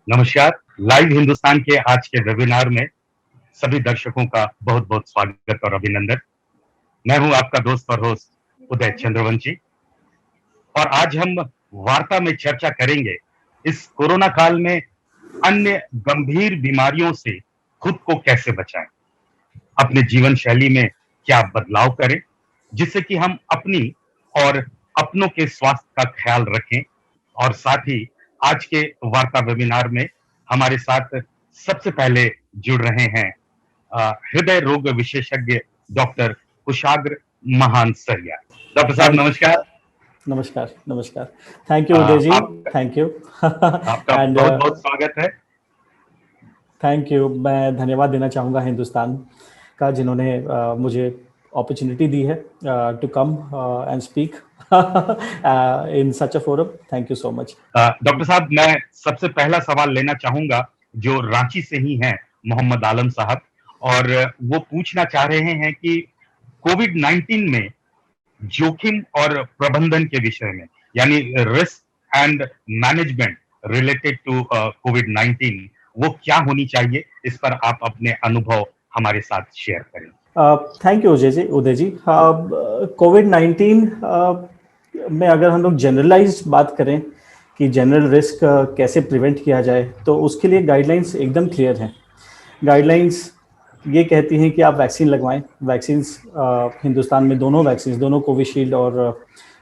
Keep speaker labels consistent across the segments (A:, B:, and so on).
A: नमस्कार। लाइव हिंदुस्तान के आज के वेबिनार में सभी दर्शकों का बहुत बहुत स्वागत और अभिनंदन। मैं हूं आपका दोस्त और होस्ट उदय चंद्रवंशी और आज हम वार्ता में चर्चा करेंगे इस कोरोना काल में अन्य गंभीर बीमारियों से खुद को कैसे बचाएं, अपने जीवन शैली में क्या बदलाव करें जिससे कि हम अपनी और अपनों के स्वास्थ्य का ख्याल रखें। और साथ ही आज के वार्ता वेबिनार में हमारे साथ सबसे पहले जुड़ रहे हैं हृदय रोग विशेषज्ञ डॉक्टर कुशाग्र महान सरिया। डॉक्टर साहब
B: थैंक
A: नमस्कार।
B: नमस्कार नमस्कार। Thank you Uday ji, thank you
A: आपका
B: एंड
A: बहुत बहुत स्वागत है।
B: Thank you. मैं धन्यवाद देना चाहूँगा हिंदुस्तान का जिन्होंने मुझे अपॉर्चुनिटी दी है to come and speak in such a forum. Thank you so much.
A: Doctor साहब मैं सबसे पहला सवाल लेना चाहूंगा जो रांची से ही हैं, मोहम्मद आलम साहब, और वो पूछना चाह रहे हैं कि कोविड 19 में जोखिम और प्रबंधन के विषय में, यानी risk and management related to Covid 19, वो क्या होनी चाहिए, इस पर आप अपने अनुभव हमारे साथ शेयर करें।
B: Thank you Uday ji. Covid 19 में अगर हम लोग जनरलाइज बात करें कि जनरल रिस्क कैसे प्रिवेंट किया जाए तो उसके लिए गाइडलाइंस एकदम क्लियर हैं। गाइडलाइंस ये कहती हैं कि आप वैक्सीन लगवाएं। वैक्सीन्स हिंदुस्तान में दोनों वैक्सीन, दोनों कोविशील्ड और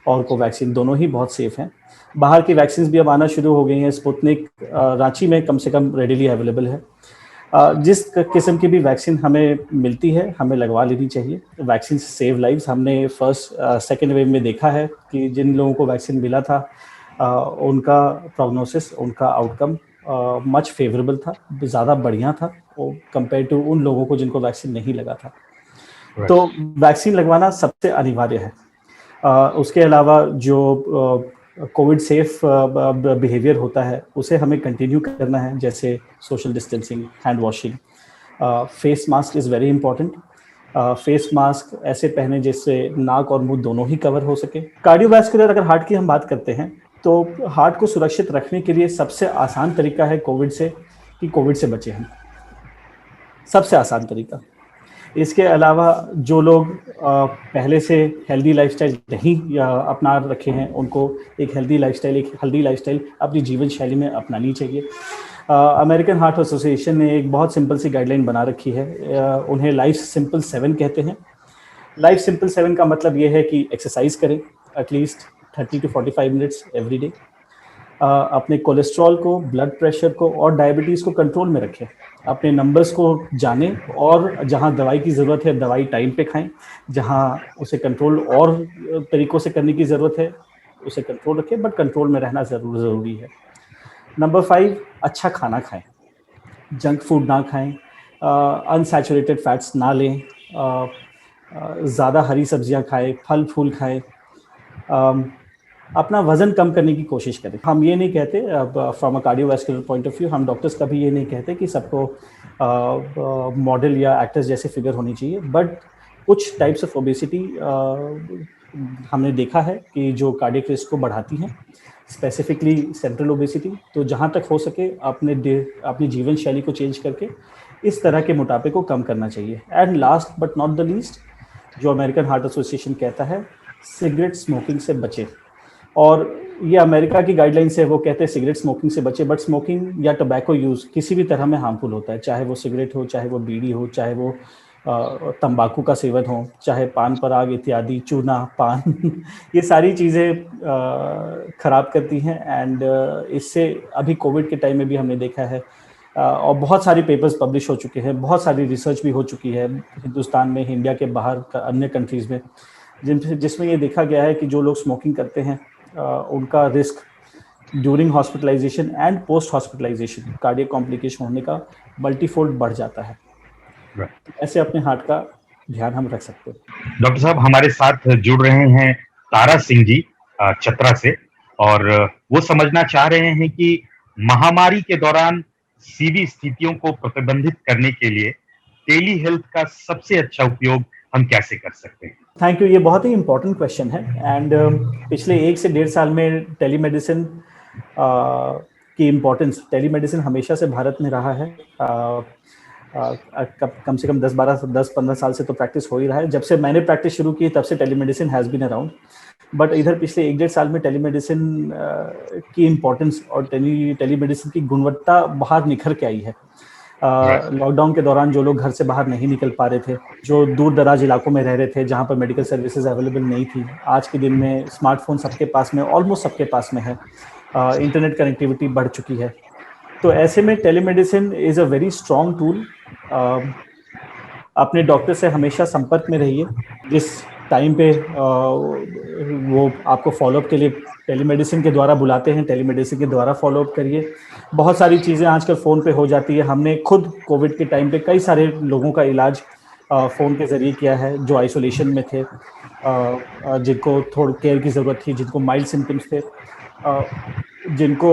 B: कोवैक्सीन दोनों ही बहुत सेफ हैं। बाहर की वैक्सीन भी अब आना शुरू हो गई हैं। स्पुतनिक रांची में कम से कम रेडिली अवेलेबल है। जिस किस्म की भी वैक्सीन हमें मिलती है हमें लगवा लेनी चाहिए। Vaccine save lives. हमने फर्स्ट सेकेंड वेव में देखा है कि जिन लोगों को वैक्सीन मिला था उनका प्रोग्नोसिस, उनका आउटकम मच फेवरेबल था, ज़्यादा बढ़िया था कंपेयर टू उन लोगों को जिनको वैक्सीन नहीं लगा था। तो वैक्सीन लगवाना सबसे अनिवार्य है। उसके अलावा जो कोविड सेफ बिहेवियर होता है उसे हमें कंटिन्यू करना है, जैसे social distancing, hand washing, face mask is very important. Face mask ऐसे पहने जिससे नाक और मुंह दोनों ही कवर हो सके। कार्डियोवैस्कुलर, अगर हार्ट की हम बात करते हैं तो हार्ट को सुरक्षित रखने के लिए सबसे आसान तरीका है कोविड से बचे हम। सबसे आसान तरीका। इसके अलावा जो लोग पहले से हेल्दी लाइफस्टाइल नहीं अपना रखे हैं उनको एक हेल्दी लाइफस्टाइल अपनी जीवन शैली में अपनानी चाहिए। अमेरिकन हार्ट एसोसिएशन ने एक बहुत सिंपल सी गाइडलाइन बना रखी है। उन्हें लाइफ सिंपल 7 कहते हैं। लाइफ सिंपल 7 का मतलब ये है कि एक्सरसाइज करें at least 30 to 45 minutes every day. अपने कोलेस्ट्रॉल को, ब्लड प्रेशर को और डायबिटीज़ को कंट्रोल में रखें। अपने नंबर्स को जानें और जहां दवाई की ज़रूरत है दवाई टाइम पे खाएं। जहां उसे कंट्रोल और तरीक़ों से करने की ज़रूरत है उसे कंट्रोल रखें, बट कंट्रोल में रहना ज़रूरी है। नंबर 5, अच्छा खाना खाएं, जंक फूड ना खाएं, अनसैचुरेटेड फैट्स ना लें, ज़्यादा हरी सब्जियां खाएं, फल फूल खाएं, अपना वजन कम करने की कोशिश करें। हम ये नहीं कहते, from a cardiovascular point of view हम डॉक्टर्स कभी ये नहीं कहते कि सबको मॉडल या एक्टर्स जैसे फिगर होनी चाहिए, बट कुछ टाइप्स ऑफ ओबेसिटी हमने देखा है कि जो कार्डियक रिस्क को बढ़ाती हैं, स्पेसिफिकली सेंट्रल ओबेसिटी। तो जहाँ तक हो सके अपनी जीवन शैली को चेंज करके इस तरह के मोटापे को कम करना चाहिए। And last but not the least, जो अमेरिकन हार्ट एसोसिएशन कहता है, सिगरेट स्मोकिंग से बचे। और ये अमेरिका की गाइडलाइंस है, वो कहते हैं सिगरेट स्मोकिंग से बचे, बट स्मोकिंग या टबैको यूज़ किसी भी तरह में हार्मफुल होता है, चाहे वो सिगरेट हो, चाहे वो बीड़ी हो, चाहे वो तंबाकू का सेवन हो, चाहे पान पराग इत्यादि, चूना, पान ये सारी चीज़ें ख़राब करती हैं। एंड इससे अभी कोविड के टाइम में भी हमने देखा है और बहुत सारी पेपर्स पब्लिश हो चुके हैं, बहुत सारी रिसर्च भी हो चुकी है हिंदुस्तान में, इंडिया के बाहर अन्य कंट्रीज़ में, जिसमें ये देखा गया है कि जो लोग स्मोकिंग करते हैं उनका risk during hospitalisation and post hospitalisation cardiac complication होने का मल्टीफोल्ड बढ़ जाता है। ऐसे अपने हार्ट का ध्यान हम रख सकते हैं।
A: डॉक्टर साहब हमारे साथ जुड़ रहे हैं तारा सिंह जी चतरा से, और वो समझना चाह रहे हैं कि महामारी के दौरान सीधी स्थितियों को प्रतिबंधित करने के लिए टेली हेल्थ का सबसे अच्छा उपयोग हम कैसे कर सकते हैं।
B: Thank you. ये बहुत ही इंपॉर्टेंट क्वेश्चन है। एंड पिछले 1 से 1.5 साल में टेलीमेडिसिन की इम्पोर्टेंस, टेलीमेडिसिन हमेशा से भारत में रहा है। कम से कम 10-15 साल से तो प्रैक्टिस हो ही रहा है। जब से मैंने प्रैक्टिस शुरू की तब से telemedicine has been around, but इधर पिछले 1-1.5 साल में टेलीमेडिसिन की इम्पोर्टेंस और टेलीमेडिसिन की गुणवत्ता बाहर निखर के आई है। लॉकडाउन के दौरान जो लोग घर से बाहर नहीं निकल पा रहे थे, जो दूर दराज इलाकों में रह रहे थे जहाँ पर मेडिकल सर्विसेज अवेलेबल नहीं थी, आज के दिन में स्मार्टफोन सबके पास में, ऑलमोस्ट सबके पास में है। इंटरनेट कनेक्टिविटी बढ़ चुकी है, तो ऐसे में telemedicine is a very strong tool. अपने डॉक्टर से हमेशा संपर्क में रहिए। जिस टाइम पे वो आपको फॉलोअप के लिए टेलीमेडिसिन के द्वारा बुलाते हैं, टेलीमेडिसिन के द्वारा फॉलोअप करिए। बहुत सारी चीज़ें आजकल फ़ोन पे हो जाती है। हमने खुद कोविड के टाइम पे कई सारे लोगों का इलाज फ़ोन के ज़रिए किया है, जो आइसोलेशन में थे, जिनको थोड़ी केयर की ज़रूरत थी, जिनको माइल्ड सिम्टम्स थे, जिनको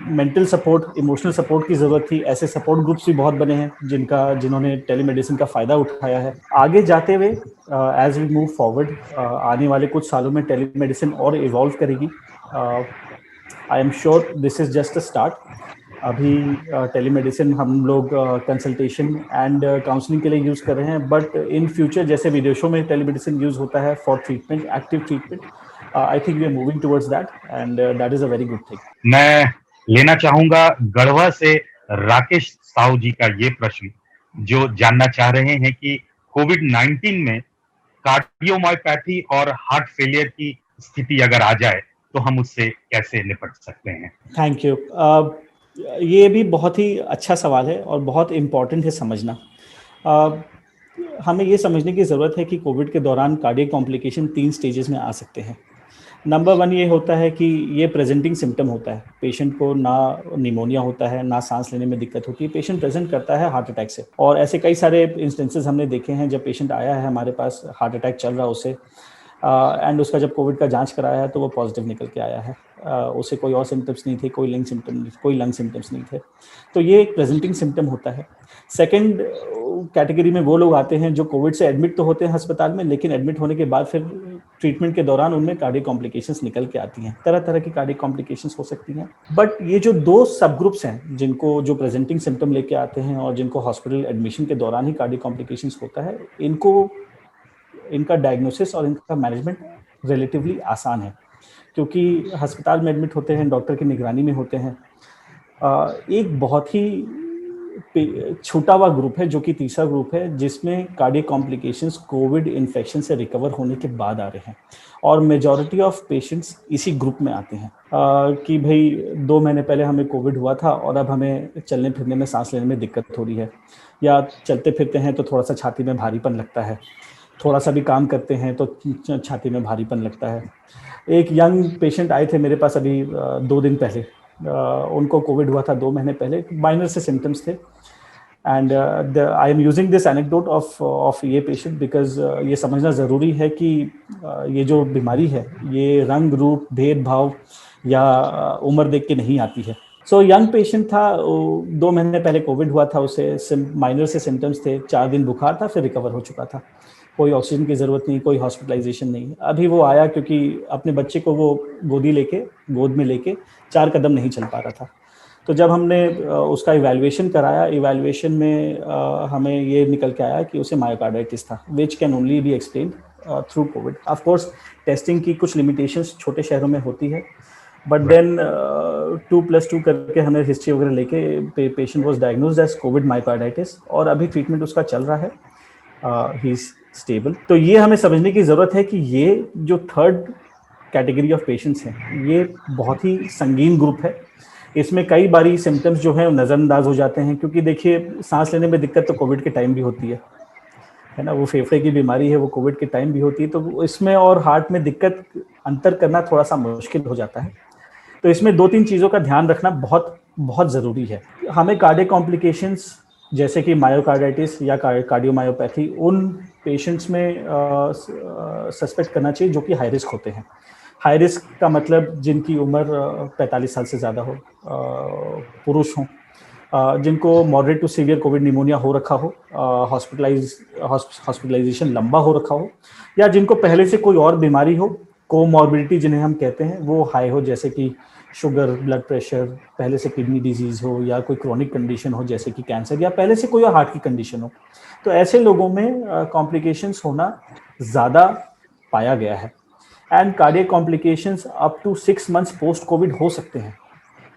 B: मेंटल सपोर्ट, इमोशनल सपोर्ट की ज़रूरत थी। ऐसे सपोर्ट ग्रुप्स भी बहुत बने हैं जिन्होंने टेलीमेडिसिन का फ़ायदा उठाया है। आगे जाते हुए एज वी मूव फॉरवर्ड, आने वाले कुछ सालों में टेलीमेडिसिन और इवॉल्व करेगी। I am sure this is just a start. अभी टेलीमेडिसिन हम लोग कंसल्टेशन एंड काउंसलिंग के लिए यूज़ कर रहे हैं, बट इन फ्यूचर जैसे विदेशों में टेलीमेडिसिन यूज़ होता है for treatment, active treatment, I think we are moving towards that, and that is a very good thing.
A: मैं लेना चाहूंगा गढ़वा से राकेश साहू जी का ये प्रश्न, जो जानना चाह रहे हैं कि कोविड-19 में कार्डियोमायोपैथी और हार्ट फेलियर की स्थिति अगर आ जाए तो हम उससे कैसे निपट सकते हैं?
B: Thank you. ये भी बहुत ही अच्छा सवाल है और बहुत इम्पॉर्टेंट है समझना। हमें ये समझने की ज़रूरत है कि कोविड के दौरान कार्डियक कॉम्प्लिकेशन 3 स्टेजेस में आ सकते हैं। नंबर 1 ये होता है कि ये प्रेजेंटिंग सिम्टम होता है, पेशेंट को ना निमोनिया होता है, ना सांस लेने में दिक्कत होती है, पेशेंट प्रेजेंट करता है हार्ट अटैक से। और ऐसे कई सारे इंस्टेंसेस हमने देखे हैं जब पेशेंट आया है हमारे पास, हार्ट अटैक चल रहा है उसे, एंड उसका जब कोविड का जांच कराया है तो वो पॉजिटिव निकल के आया है। उसे कोई और सिम्टम्स नहीं थे, कोई लंग सिम्टम्स नहीं थे। तो ये एक प्रेजेंटिंग सिम्टम होता है। सेकेंड कैटेगरी में वो लोग आते हैं जो कोविड से एडमिट तो होते हैं अस्पताल में, लेकिन एडमिट होने के बाद फिर ट्रीटमेंट के दौरान उनमें कार्डियक कॉम्प्लिकेशंस निकल के आती हैं। तरह तरह की कार्डियक कॉम्प्लिकेशंस हो सकती हैं। बट ये जो 2 सब ग्रुप्स हैं जिनको जो प्रेजेंटिंग सिम्टम लेके आते हैं और जिनको हॉस्पिटल एडमिशन के दौरान ही कार्डियक कॉम्प्लिकेशंस होता है, इनका डायग्नोसिस और इनका मैनेजमेंट रिलेटिवली आसान है, क्योंकि अस्पताल में एडमिट होते हैं, डॉक्टर की निगरानी में होते हैं। एक बहुत ही छूटा हुआ ग्रुप है जो कि तीसरा ग्रुप है, जिसमें कार्डियक कॉम्प्लिकेशंस कोविड इन्फेक्शन से रिकवर होने के बाद आ रहे हैं, और मेजॉरिटी ऑफ पेशेंट्स इसी ग्रुप में आते हैं। कि भाई 2 महीने पहले हमें कोविड हुआ था और अब हमें चलने फिरने में, सांस लेने में दिक्कत हो रही है, या चलते फिरते हैं तो थोड़ा सा छाती में भारीपन लगता है, थोड़ा सा भी काम करते हैं तो छाती में भारीपन लगता है। एक यंग पेशेंट आए थे मेरे पास अभी 2 दिन पहले, उनको कोविड हुआ था 2 महीने पहले, माइनर से सिम्टम्स थे, and I am using this anecdote of ये पेशेंट बिकॉज ये समझना ज़रूरी है कि ये जो बीमारी है ये रंग रूप भेदभाव या उम्र देख के नहीं आती है। सो यंग पेशेंट था, 2 महीने पहले कोविड हुआ था, उसे माइनर से सिम्टम्स थे, 4 दिन बुखार था, फिर रिकवर हो चुका था, कोई ऑक्सीजन की ज़रूरत नहीं, कोई हॉस्पिटलाइजेशन नहीं। अभी वो आया क्योंकि अपने बच्चे को वो गोद में लेके 4 कदम नहीं चल पा रहा था। तो जब हमने उसका इवैल्यूएशन कराया, इवैल्यूएशन में हमें ये निकल के आया कि उसे मायोकार्डाइटिस था, which can only be explained through Covid. Of course testing की कुछ लिमिटेशंस छोटे शहरों में होती है, बट देन 2+2 करके हमें हिस्ट्री वगैरह लेके patient was diagnosed as Covid myocarditis, और अभी ट्रीटमेंट उसका चल रहा है, ही इज स्टेबल। तो ये हमें समझने की ज़रूरत है कि ये जो थर्ड कैटेगरी ऑफ पेशेंट्स हैं ये बहुत ही संगीन ग्रुप है। इसमें कई बारी सिम्टम्स जो हैं नज़रअंदाज हो जाते हैं, क्योंकि देखिए सांस लेने में दिक्कत तो कोविड के टाइम भी होती है ना, वो फेफड़े की बीमारी है, वो कोविड के टाइम भी होती है, तो इसमें और हार्ट में दिक्कत अंतर करना थोड़ा सा मुश्किल हो जाता है। तो इसमें 2-3 चीज़ों का ध्यान रखना बहुत बहुत ज़रूरी है। हमें कार्डियक कॉम्प्लिकेशंस जैसे कि मायोकार्डाइटिस या कार्डियोमायोपैथी उन पेशेंट्स में सस्पेक्ट करना चाहिए जो कि हाई रिस्क होते हैं। हाई रिस्क का मतलब जिनकी उम्र 45 साल से ज़्यादा हो, पुरुष हों, जिनको moderate to severe Covid pneumonia हो रखा हो, हॉस्पिटलाइजेशन लंबा हो रखा हो, या जिनको पहले से कोई और बीमारी हो, कोमॉर्बिडिटी जिन्हें हम कहते हैं, वो हाई हो, जैसे कि शुगर, ब्लड प्रेशर, पहले से किडनी डिजीज़ हो या कोई क्रॉनिक कंडीशन हो जैसे कि कैंसर, या पहले से कोई हार्ट की कंडीशन हो, तो ऐसे लोगों में कॉम्प्लिकेशंस होना ज़्यादा पाया गया है। And cardiac complications up to 6 months post Covid हो सकते हैं।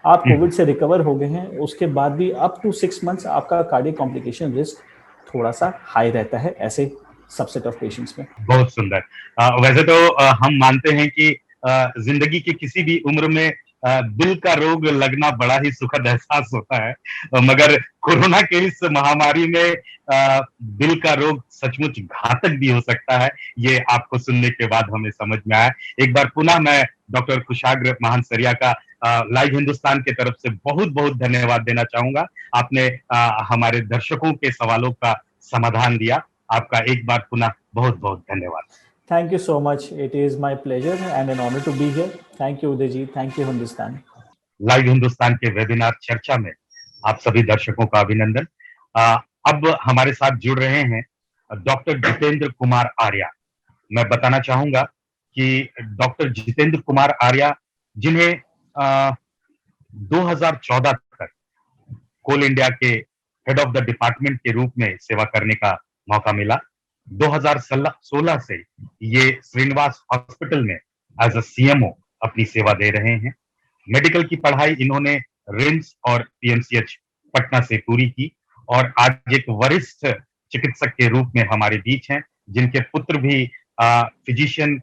B: आप कोविड से रिकवर हो गए हैं, उसके बाद भी अप टू 6 मंथ्स आपका कार्डियक कॉम्प्लिकेशन रिस्क थोड़ा सा हाई रहता है ऐसे सबसेट ऑफ पेशेंट्स में।
A: बहुत सुंदर। वैसे तो हम मानते हैं कि जिंदगी की किसी भी उम्र में दिल का रोग लगना बड़ा ही सुखद एहसास होता है, मगर कोरोना के इस महामारी में दिल का रोग सचमुच घातक भी हो सकता है। ये आपको सुनने के बाद हमें समझ में आया। एक बार पुनः मैं डॉक्टर कुशाग्र महानसरिया का लाइव हिंदुस्तान की तरफ से बहुत बहुत धन्यवाद देना चाहूंगा। आपने हमारे दर्शकों के सवालों का समाधान दिया। आपका एक बार पुनः बहुत बहुत धन्यवाद।
B: Thank you so much. It is my pleasure and an honor to be here. Thank you, Uday ji. Thank you, Hindustan.
A: Live Hindustan के वेबिनार चर्चा में आप सभी दर्शकों का अभिनंदन। अब हमारे साथ जुड़ रहे हैं डॉक्टर जितेंद्र कुमार आर्या। मैं बताना चाहूंगा कि डॉक्टर जितेंद्र कुमार आर्या, जिन्हें 2014 तक कोल इंडिया के हेड ऑफ द डिपार्टमेंट के रूप में सेवा करने का मौका मिला, 2016 से ये श्रीनिवास हॉस्पिटल में एज अ सीएमओ अपनी सेवा दे रहे हैं। मेडिकल की पढ़ाई इन्होंने रिम्स और पीएमसीएच पटना से पूरी की और आज एक वरिष्ठ चिकित्सक के रूप में हमारे बीच हैं, जिनके पुत्र भी physician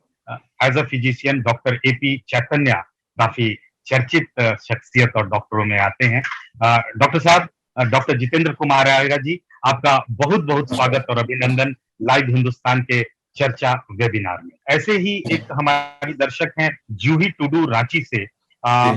A: as a physician doctor A P Chaitanya काफी चर्चित शख्सियत और डॉक्टरों में आते हैं। डॉक्टर साहब, डॉक्टर जितेंद्र कुमार आर्या जी, आपका बहुत बहुत स्वागत और अभिनंदन लाइव हिंदुस्तान के चर्चा वेबिनार में। ऐसे ही एक हमारी दर्शक हैं जूही टुडू रांची से।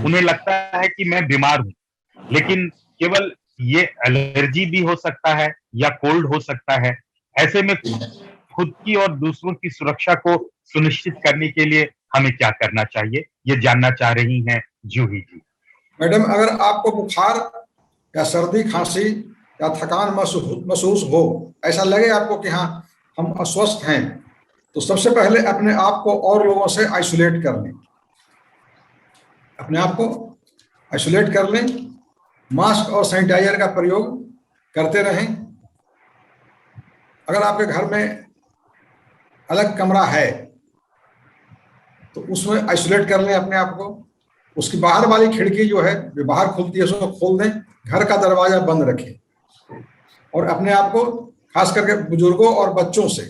A: उन्हें लगता है कि मैं बीमार हूं, लेकिन केवल ये एलर्जी भी हो सकता है या कोल्ड हो सकता है। ऐसे में खुद की और दूसरों की सुरक्षा को सुनिश्चित करने के लिए हमें क्या करना चाहिए, ये जानना चाह रही हैं जूही जी।
C: मैडम, अगर आपको बुखार या सर्दी, खांसी या थकान महसूस हो, ऐसा लगे आपको कि हाँ हम अस्वस्थ हैं, तो सबसे पहले अपने आप को और लोगों से आइसोलेट कर लें। अपने आप को आइसोलेट कर लें, मास्क और सैनिटाइजर का प्रयोग करते रहें। अगर आपके घर में अलग कमरा है तो उसमें आइसोलेट कर लें अपने आप को। उसकी बाहर वाली खिड़की जो है, जो बाहर खुलती है, उसको खोल दें। घर का दरवाजा बंद रखें और अपने आप को खास करके बुजुर्गों और बच्चों से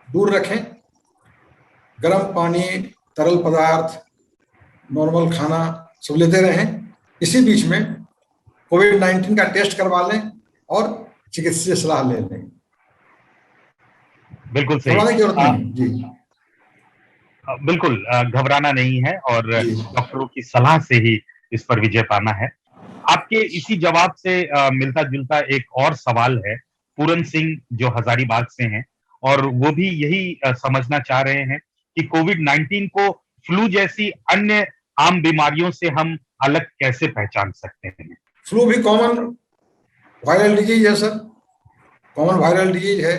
C: दूर रखें। गर्म पानी, तरल पदार्थ, नॉर्मल खाना सब लेते रहें। इसी बीच में कोविड-19 का टेस्ट करवा लें और चिकित्सीय सलाह ले लें।
A: बिल्कुल सही।
C: घबराने की जरूरत नहीं जी।
A: बिल्कुल घबराना नहीं है और डॉक्टरों की सलाह से ही इस पर विजय पाना है। आपके इसी जवाब से मिलता जुलता एक और सवाल है पूरन सिंह, जो हजारीबाग से हैं, और वो भी यही समझना चाह रहे हैं कि कोविड-19 को फ्लू जैसी अन्य आम बीमारियों से हम अलग कैसे पहचान सकते हैं।
C: फ्लू भी कॉमन वायरल डिजीज है सर, कॉमन वायरल डिजीज है।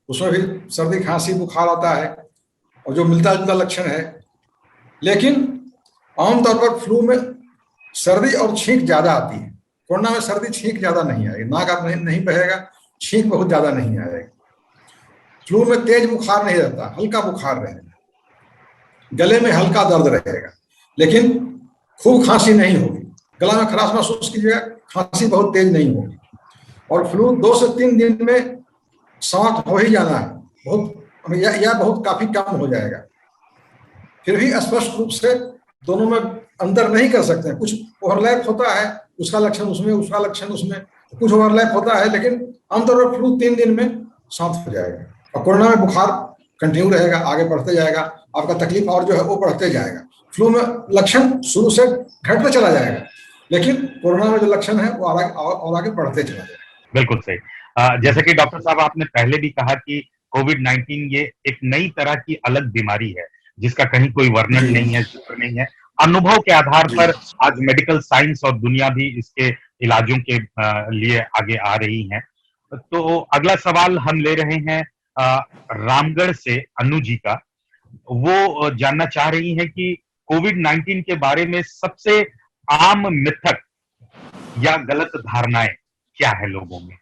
C: उसमें भी सर्दी, खांसी, बुखार आता है और जो मिलता जुलता लक्षण है। लेकिन आमतौर पर फ्लू में सर्दी और छींक ज्यादा आती है। कोरोना में सर्दी छींक ज्यादा नहीं आएगी, नाक आप नहीं बहेगा, छींक बहुत ज्यादा नहीं आएगी। फ्लू में तेज बुखार नहीं रहता, हल्का बुखार रहेगा, गले में हल्का दर्द रहेगा, लेकिन खूब खांसी नहीं होगी। गला में खराश महसूस कीजिएगा, खांसी बहुत तेज नहीं होगी। और फ्लू 2 से 3 दिन में समाप्त हो ही जाना है, बहुत या बहुत काफी कम हो जाएगा। फिर भी स्पष्ट रूप से दोनों में अंतर नहीं कर सकते हैं। कुछ ओवरलैप होता है, उसका लक्षण उसमें, उसका लक्षण उसमें, कुछ ओवरलैप होता है, लेकिन आमतौर पर फ्लू 3 दिन में समाप्त हो जाएगा। और कोरोना में बुखार कंटिन्यू रहेगा, आगे बढ़ते जाएगा, आपका तकलीफ और जो है वो बढ़ते जाएगा। फ्लू में लक्षण शुरू से घटते चला जाएगा, लेकिन कोरोना में जो लक्षण है वो आगे बढ़ते चला जाएगा।
A: बिल्कुल सही। जैसे कि डॉक्टर साहब आपने पहले भी कहा कि कोविड-19 ये एक नई तरह की अलग बीमारी है, जिसका कहीं कोई वर्णन नहीं है, जिक्र नहीं है। अनुभव के आधार पर आज मेडिकल साइंस और दुनिया भी इसके इलाजों के लिए आगे आ रही है। तो अगला सवाल हम ले रहे हैं रामगढ़ से अनु जी का। वो जानना चाह रही हैं कि कोविड 19 के बारे में सबसे आम मिथक या गलत धारणाएं क्या है लोगों में?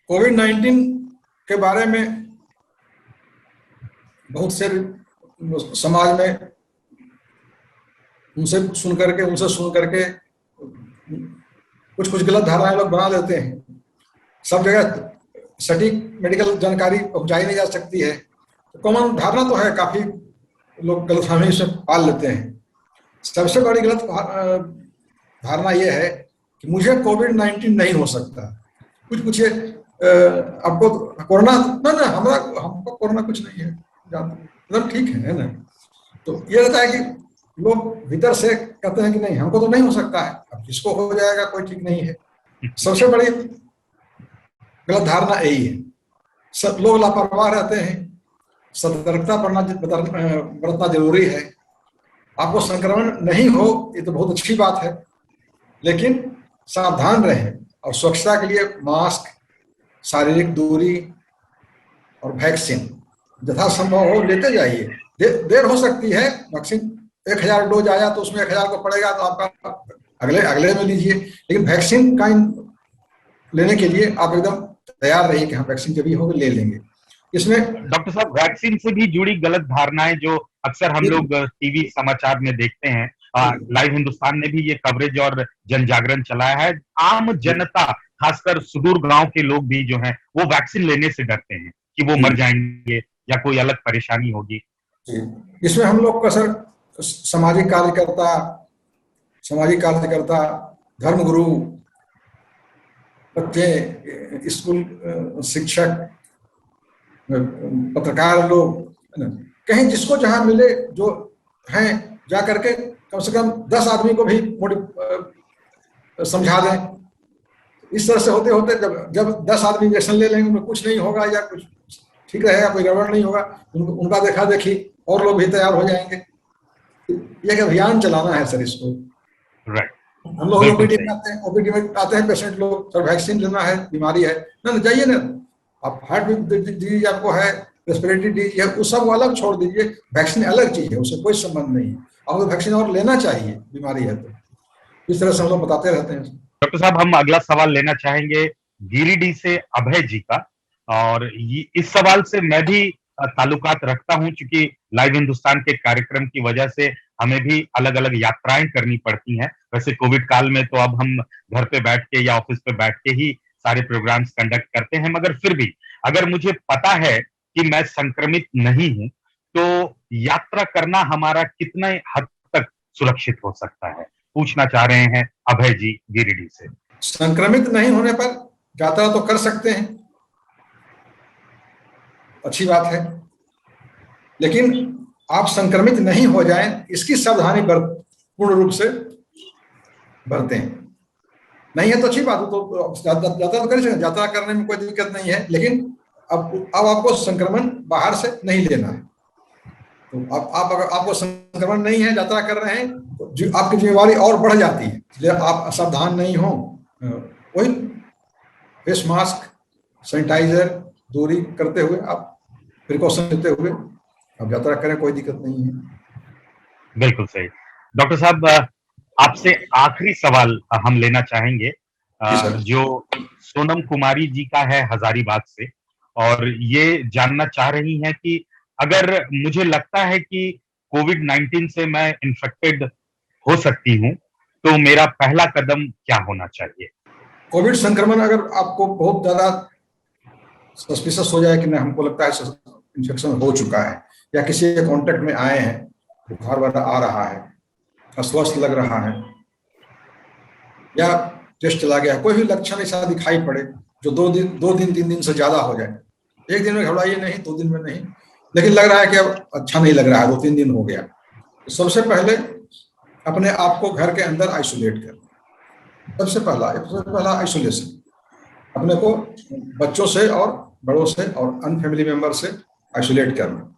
C: कोविड 19 के बारे में बहुत से समाज में उनसे सुन करके कुछ गलत धारणाएं लोग बना लेते हैं। सब जगह सटीक मेडिकल जानकारी पहुंचाई नहीं जा सकती है, तो कॉमन धारणा तो है, काफी लोग गलतफहमी से पाल लेते हैं। सबसे बड़ी गलत धारणा यह है कि मुझे कोविड 19 नहीं हो सकता। कुछ पूछिए आपको कोरोना ना हमको कोरोना कुछ नहीं है, एकदम ठीक है ना। तो ये रहता है कि लोग भीतर से कहते हैं कि नहीं हमको तो नहीं हो सकता है, अब किसको हो जाएगा कोई ठीक नहीं है। सबसे बड़ी गलत धारणा यही है। सब लोग लापरवाह रहते हैं, सतर्कता बरतना जरूरी है। आपको संक्रमण नहीं हो ये तो बहुत अच्छी बात है, लेकिन सावधान रहें और स्वच्छता के लिए मास्क, शारीरिक दूरी और वैक्सीन यथासंभव हो लेते जाइए। देर हो सकती है, वैक्सीन 1000 डोज आया तो उसमें 1000 को पड़ेगा तो आपका अगले में लीजिए, लेकिन वैक्सीन का लेने के लिए आप एकदम तैयार रहिए कि हाँ वैक्सीन जब भी होगा ले लेंगे। इसमें
A: डॉक्टर साहब वैक्सीन से भी जुड़ी गलत धारणाएं जो अक्सर हम लोग टीवी समाचार में देखते हैं, लाइव हिंदुस्तान ने भी ये कवरेज और जन जागरण चलाया है। आम जनता खासकर सुदूर गांव के लोग भी जो हैं वो वैक्सीन लेने से डरते हैं कि वो मर जाएंगे या कोई अलग परेशानी होगी।
C: इसमें हम लोग का सर सामाजिक कार्यकर्ता, धर्मगुरु, बच्चे, स्कूल शिक्षक, पत्रकार लोग कहीं जिसको जहां मिले जो हैं जा करके कम से कम 10 आदमी को भी समझा दें। इस तरह से होते होते जब 10 आदमी इंजेक्शन ले लेंगे उनमें कुछ नहीं होगा या कुछ ठीक रहेगा, कोई गड़बड़ नहीं होगा, उनका देखा देखी और लोग भी तैयार हो जाएंगे। ये एक अभियान चलाना है सर इसको।
A: राइट।
C: हम लोग ओपीडी में आते हैं पेशेंट लोग, सर वैक्सीन लेना है, बीमारी है ना, जाइए ना, आप हार्ट डिजीज आपको है, रेस्पिरेटरी डिजीज है, उस सब अलग छोड़ दीजिए, वैक्सीन अलग चीज है, उससे कोई संबंध नहीं है। आपको वैक्सीन और लेना चाहिए बीमारी है तो। इस तरह से हम लोग बताते रहते हैं।
A: डॉक्टर साहब हम अगला सवाल लेना चाहेंगे गिरिडीह से अभय जी का, और इस सवाल से मैं भी ताल्लुकात रखता हूं क्योंकि लाइव हिंदुस्तान के कार्यक्रम की वजह से हमें भी अलग अलग यात्राएं करनी पड़ती हैं। वैसे कोविड काल में तो अब हम घर पे बैठ के या ऑफिस पे बैठ के ही सारे प्रोग्राम्स कंडक्ट करते हैं, मगर फिर भी अगर मुझे पता है कि मैं संक्रमित नहीं हूं तो यात्रा करना हमारा कितना हद तक सुरक्षित हो सकता है, पूछना चाह रहे हैं अभय जी गिरिडीह से।
C: संक्रमित नहीं होने पर यात्रा तो कर सकते हैं, अच्छी बात है, लेकिन आप संक्रमित नहीं हो जाएं इसकी सावधानी पूर्ण रूप से बरतें। नहीं है तो अच्छी बात है, तो यात्रा तो कर सकते, यात्रा करने में कोई दिक्कत नहीं है, लेकिन अब आपको संक्रमण बाहर से नहीं लेना है। तो आप अगर आपको संक्रमण नहीं है, यात्रा कर रहे हैं, तो आपकी जिम्मेवारी और बढ़ जाती है। इसलिए आप सावधान नहीं हो, वही फेस मास्क, सैनिटाइजर, दूरी करते हुए, आप प्रिकॉशन लेते हुए आप यात्रा करें, कोई दिक्कत नहीं है।
A: बिल्कुल सही। डॉक्टर साहब आपसे आखिरी सवाल हम लेना चाहेंगे जो सोनम कुमारी जी का है हजारीबाग से, और ये जानना चाह रही हैं कि अगर मुझे लगता है कि कोविड 19 से मैं इन्फेक्टेड हो सकती हूँ तो मेरा पहला कदम क्या होना चाहिए?
C: कोविड संक्रमण अगर आपको बहुत ज्यादा सस्पिशियस हो जाए कि नहीं हमको लगता है इन्फेक्शन हो चुका है, या किसी के कांटेक्ट में आए हैं, बुखार वगैरह आ रहा है, अस्वस्थ लग रहा है, या टेस्ट चला गया, कोई भी लक्षण ऐसा दिखाई पड़े जो 2 दिन 3 दिन से ज्यादा हो जाए, एक दिन में घबराइए नहीं, 2 दिन में नहीं, लेकिन लग रहा है कि अब अच्छा नहीं लग रहा है, 2-3 दिन हो गया, तो सबसे पहले अपने आप को घर के अंदर आइसोलेट कर। सबसे पहला आइसोलेशन, अपने को बच्चों से और बड़ों से और अन्य फैमिली मेंबर से आइसोलेट करना।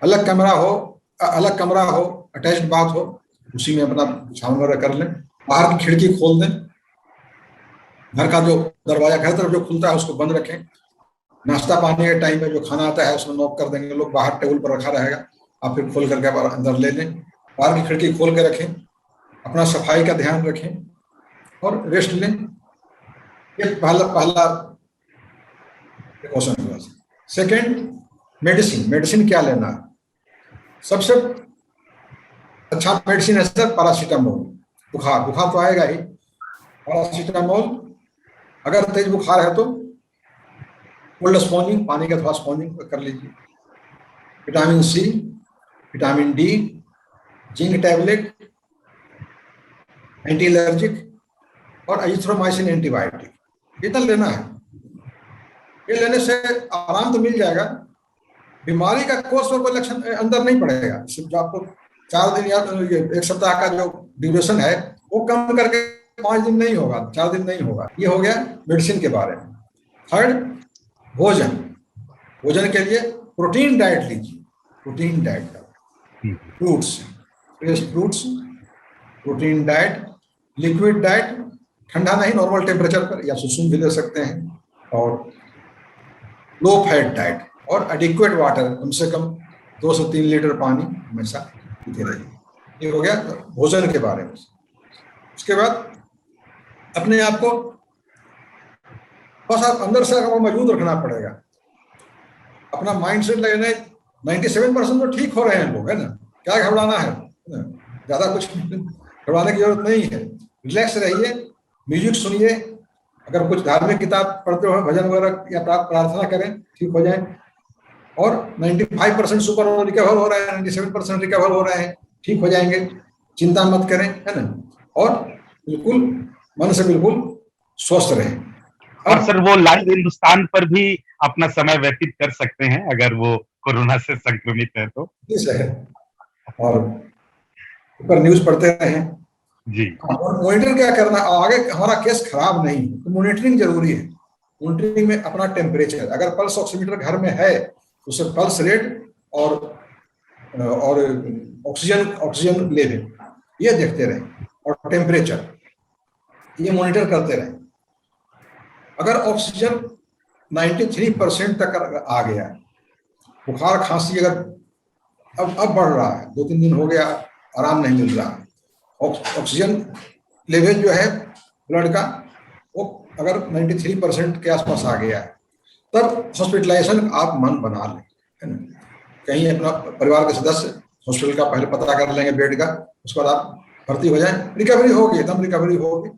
C: अलग कमरा हो, अटैच्ड बाथ हो, उसी में अपना बिछावन वगैरह कर लें, बाहर की खिड़की खोल दें, घर का जो दरवाजा घर तरफ जो खुलता है उसको बंद रखें, नाश्ता पानी के टाइम में जो खाना आता है उसमें नॉक कर देंगे लोग, बाहर टेबल पर रखा रहेगा, आप फिर खोल करके अंदर ले लें, बाहर की खिड़की खोल के रखें, अपना सफाई का ध्यान रखें और रेस्ट लें। ये पहला प्रिकॉशन हुआ। सेकेंड, मेडिसिन क्या लेना है? सबसे अच्छा मेडिसिन है सर पैरासीटामोल। बुखार तो आएगा ही, पैरासीटामोल। अगर तेज बुखार है तो कोल्ड स्पॉन्जिंग, पानी का थोड़ा स्पॉन्जिंग कर लीजिए। Vitamin C, vitamin D, zinc tablet, anti allergic और एजिथ्रोमाइसिन एंटीबायोटिक, इतना लेना है। ये लेने से आराम तो मिल जाएगा, बीमारी का कोर्स और कोई लक्षण अंदर नहीं पड़ेगा। जो आपको 4 दिन या 1 सप्ताह का जो ड्यूरेशन है वो कम करके 5 दिन नहीं होगा, 4 दिन नहीं होगा। ये हो गया मेडिसिन के बारे में। थर्ड, भोजन के लिए प्रोटीन डाइट लीजिए। Protein diet, fruits, fresh fruits, protein diet, liquid diet, ठंडा नहीं, नॉर्मल टेम्परेचर पर या सुसुम भी ले सकते हैं। और लो फैट डाइट और एडिक्वेट वाटर, कम से कम 2 से 3 लीटर पानी हमेशा पीते रहिए। ये हो गया भोजन के बारे में। उसके बाद अपने आप को बस आप अंदर से मजबूत रखना पड़ेगा। अपना माइंड सेट लगना है 97% तो ठीक हो रहे हैं लोग, है ना, क्या घबराना है, ज्यादा कुछ घबराने की जरूरत नहीं है। रिलैक्स रहिए, म्यूजिक सुनिए, अगर कुछ धार्मिक किताब पढ़ते हो, भजन वगैरह या प्रार्थना करें, ठीक हो जाए। और 95% सुपर रिकवर हो रहे हैं, 97% रिकवर हो रहे हैं, ठीक हो जाएंगे। चिंता मत करें, है ना, और बिल्कुल मन से बिल्कुल स्वस्थ रहें।
A: और सर वो लाइव हिंदुस्तान पर भी अपना समय व्यतीत कर सकते हैं अगर वो कोरोना से संक्रमित है तो।
C: और ऊपर न्यूज पढ़ते रहें
A: जी।
C: और मॉनिटर क्या करना, आगे हमारा केस खराब नहीं तो मॉनिटरिंग जरूरी है। मॉनिटरिंग में अपना टेम्परेचर, अगर पल्स ऑक्सीमीटर घर में है तो उसे पल्स रेट और ऑक्सीजन लेवल ये देखते रहें और टेम्परेचर ये मॉनिटर करते रहें। अगर ऑक्सीजन 93% तक आ गया, बुखार खांसी अगर अब बढ़ रहा है, 2-3 दिन हो गया आराम नहीं मिल रहा है, ऑक्सीजन लेवल जो है ब्लड का वो अगर 93% के आसपास आ गया है, तब हॉस्पिटलाइजेशन आप मन बना लें, है ना। कहीं अपना परिवार के सदस्य हॉस्पिटल का पहले पता कर लेंगे बेड का, उसके बाद आप भर्ती हो जाएं, रिकवरी होगी, एकदम रिकवरी होगी।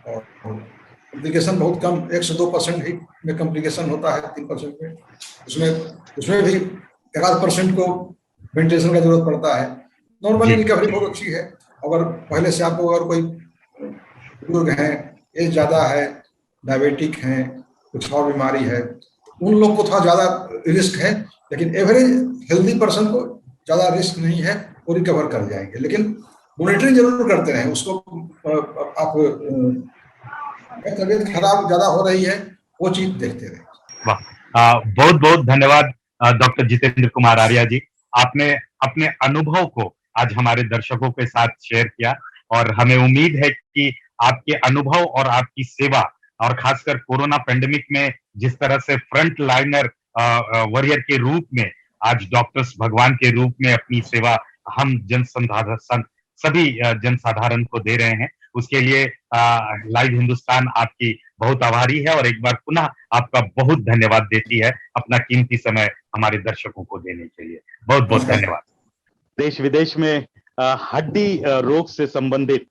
C: और कॉम्प्लिकेशन बहुत कम, 1 से 2% ही में कॉम्प्लिकेशन होता है, 3% में। उसमें भी 1% को वेंटिलेशन का जरूरत पड़ता है। नॉर्मली रिकवरी बहुत अच्छी है। अगर पहले से आपको अगर कोई बुजुर्ग हैं, एज ज़्यादा है, डायबिटिक हैं, कुछ और बीमारी है, उन लोग को थोड़ा ज़्यादा रिस्क है, लेकिन एवरेज हेल्दी पर्सन को ज़्यादा रिस्क नहीं है, वो रिकवर कर जाएंगे। लेकिन मॉनिटरिंग जरूर करते रहें उसको। आप तबीयत खराब ज़्यादा हो रही है वो चीज़ देखते रहें।
A: वाह, बहुत बहुत धन्यवाद डॉक्टर जितेंद्र कुमार आर्या जी। आपने अपने अनुभव को आज हमारे दर्शकों के साथ शेयर किया और हमें उम्मीद है कि आपके अनुभव और आपकी सेवा और खासकर कोरोना पेंडेमिक में जिस तरह से फ्रंट लाइनर वॉरियर के रूप में आज डॉक्टर्स भगवान के रूप में अपनी सेवा हम सभी जनसाधारण को दे रहे हैं, उसके लिए लाइव हिंदुस्तान आपकी बहुत आभारी है और एक बार पुनः आपका बहुत धन्यवाद देती है अपना कीमती समय हमारे दर्शकों को देने के लिए। बहुत बहुत धन्यवाद। देश विदेश में हड्डी रोग से संबंधित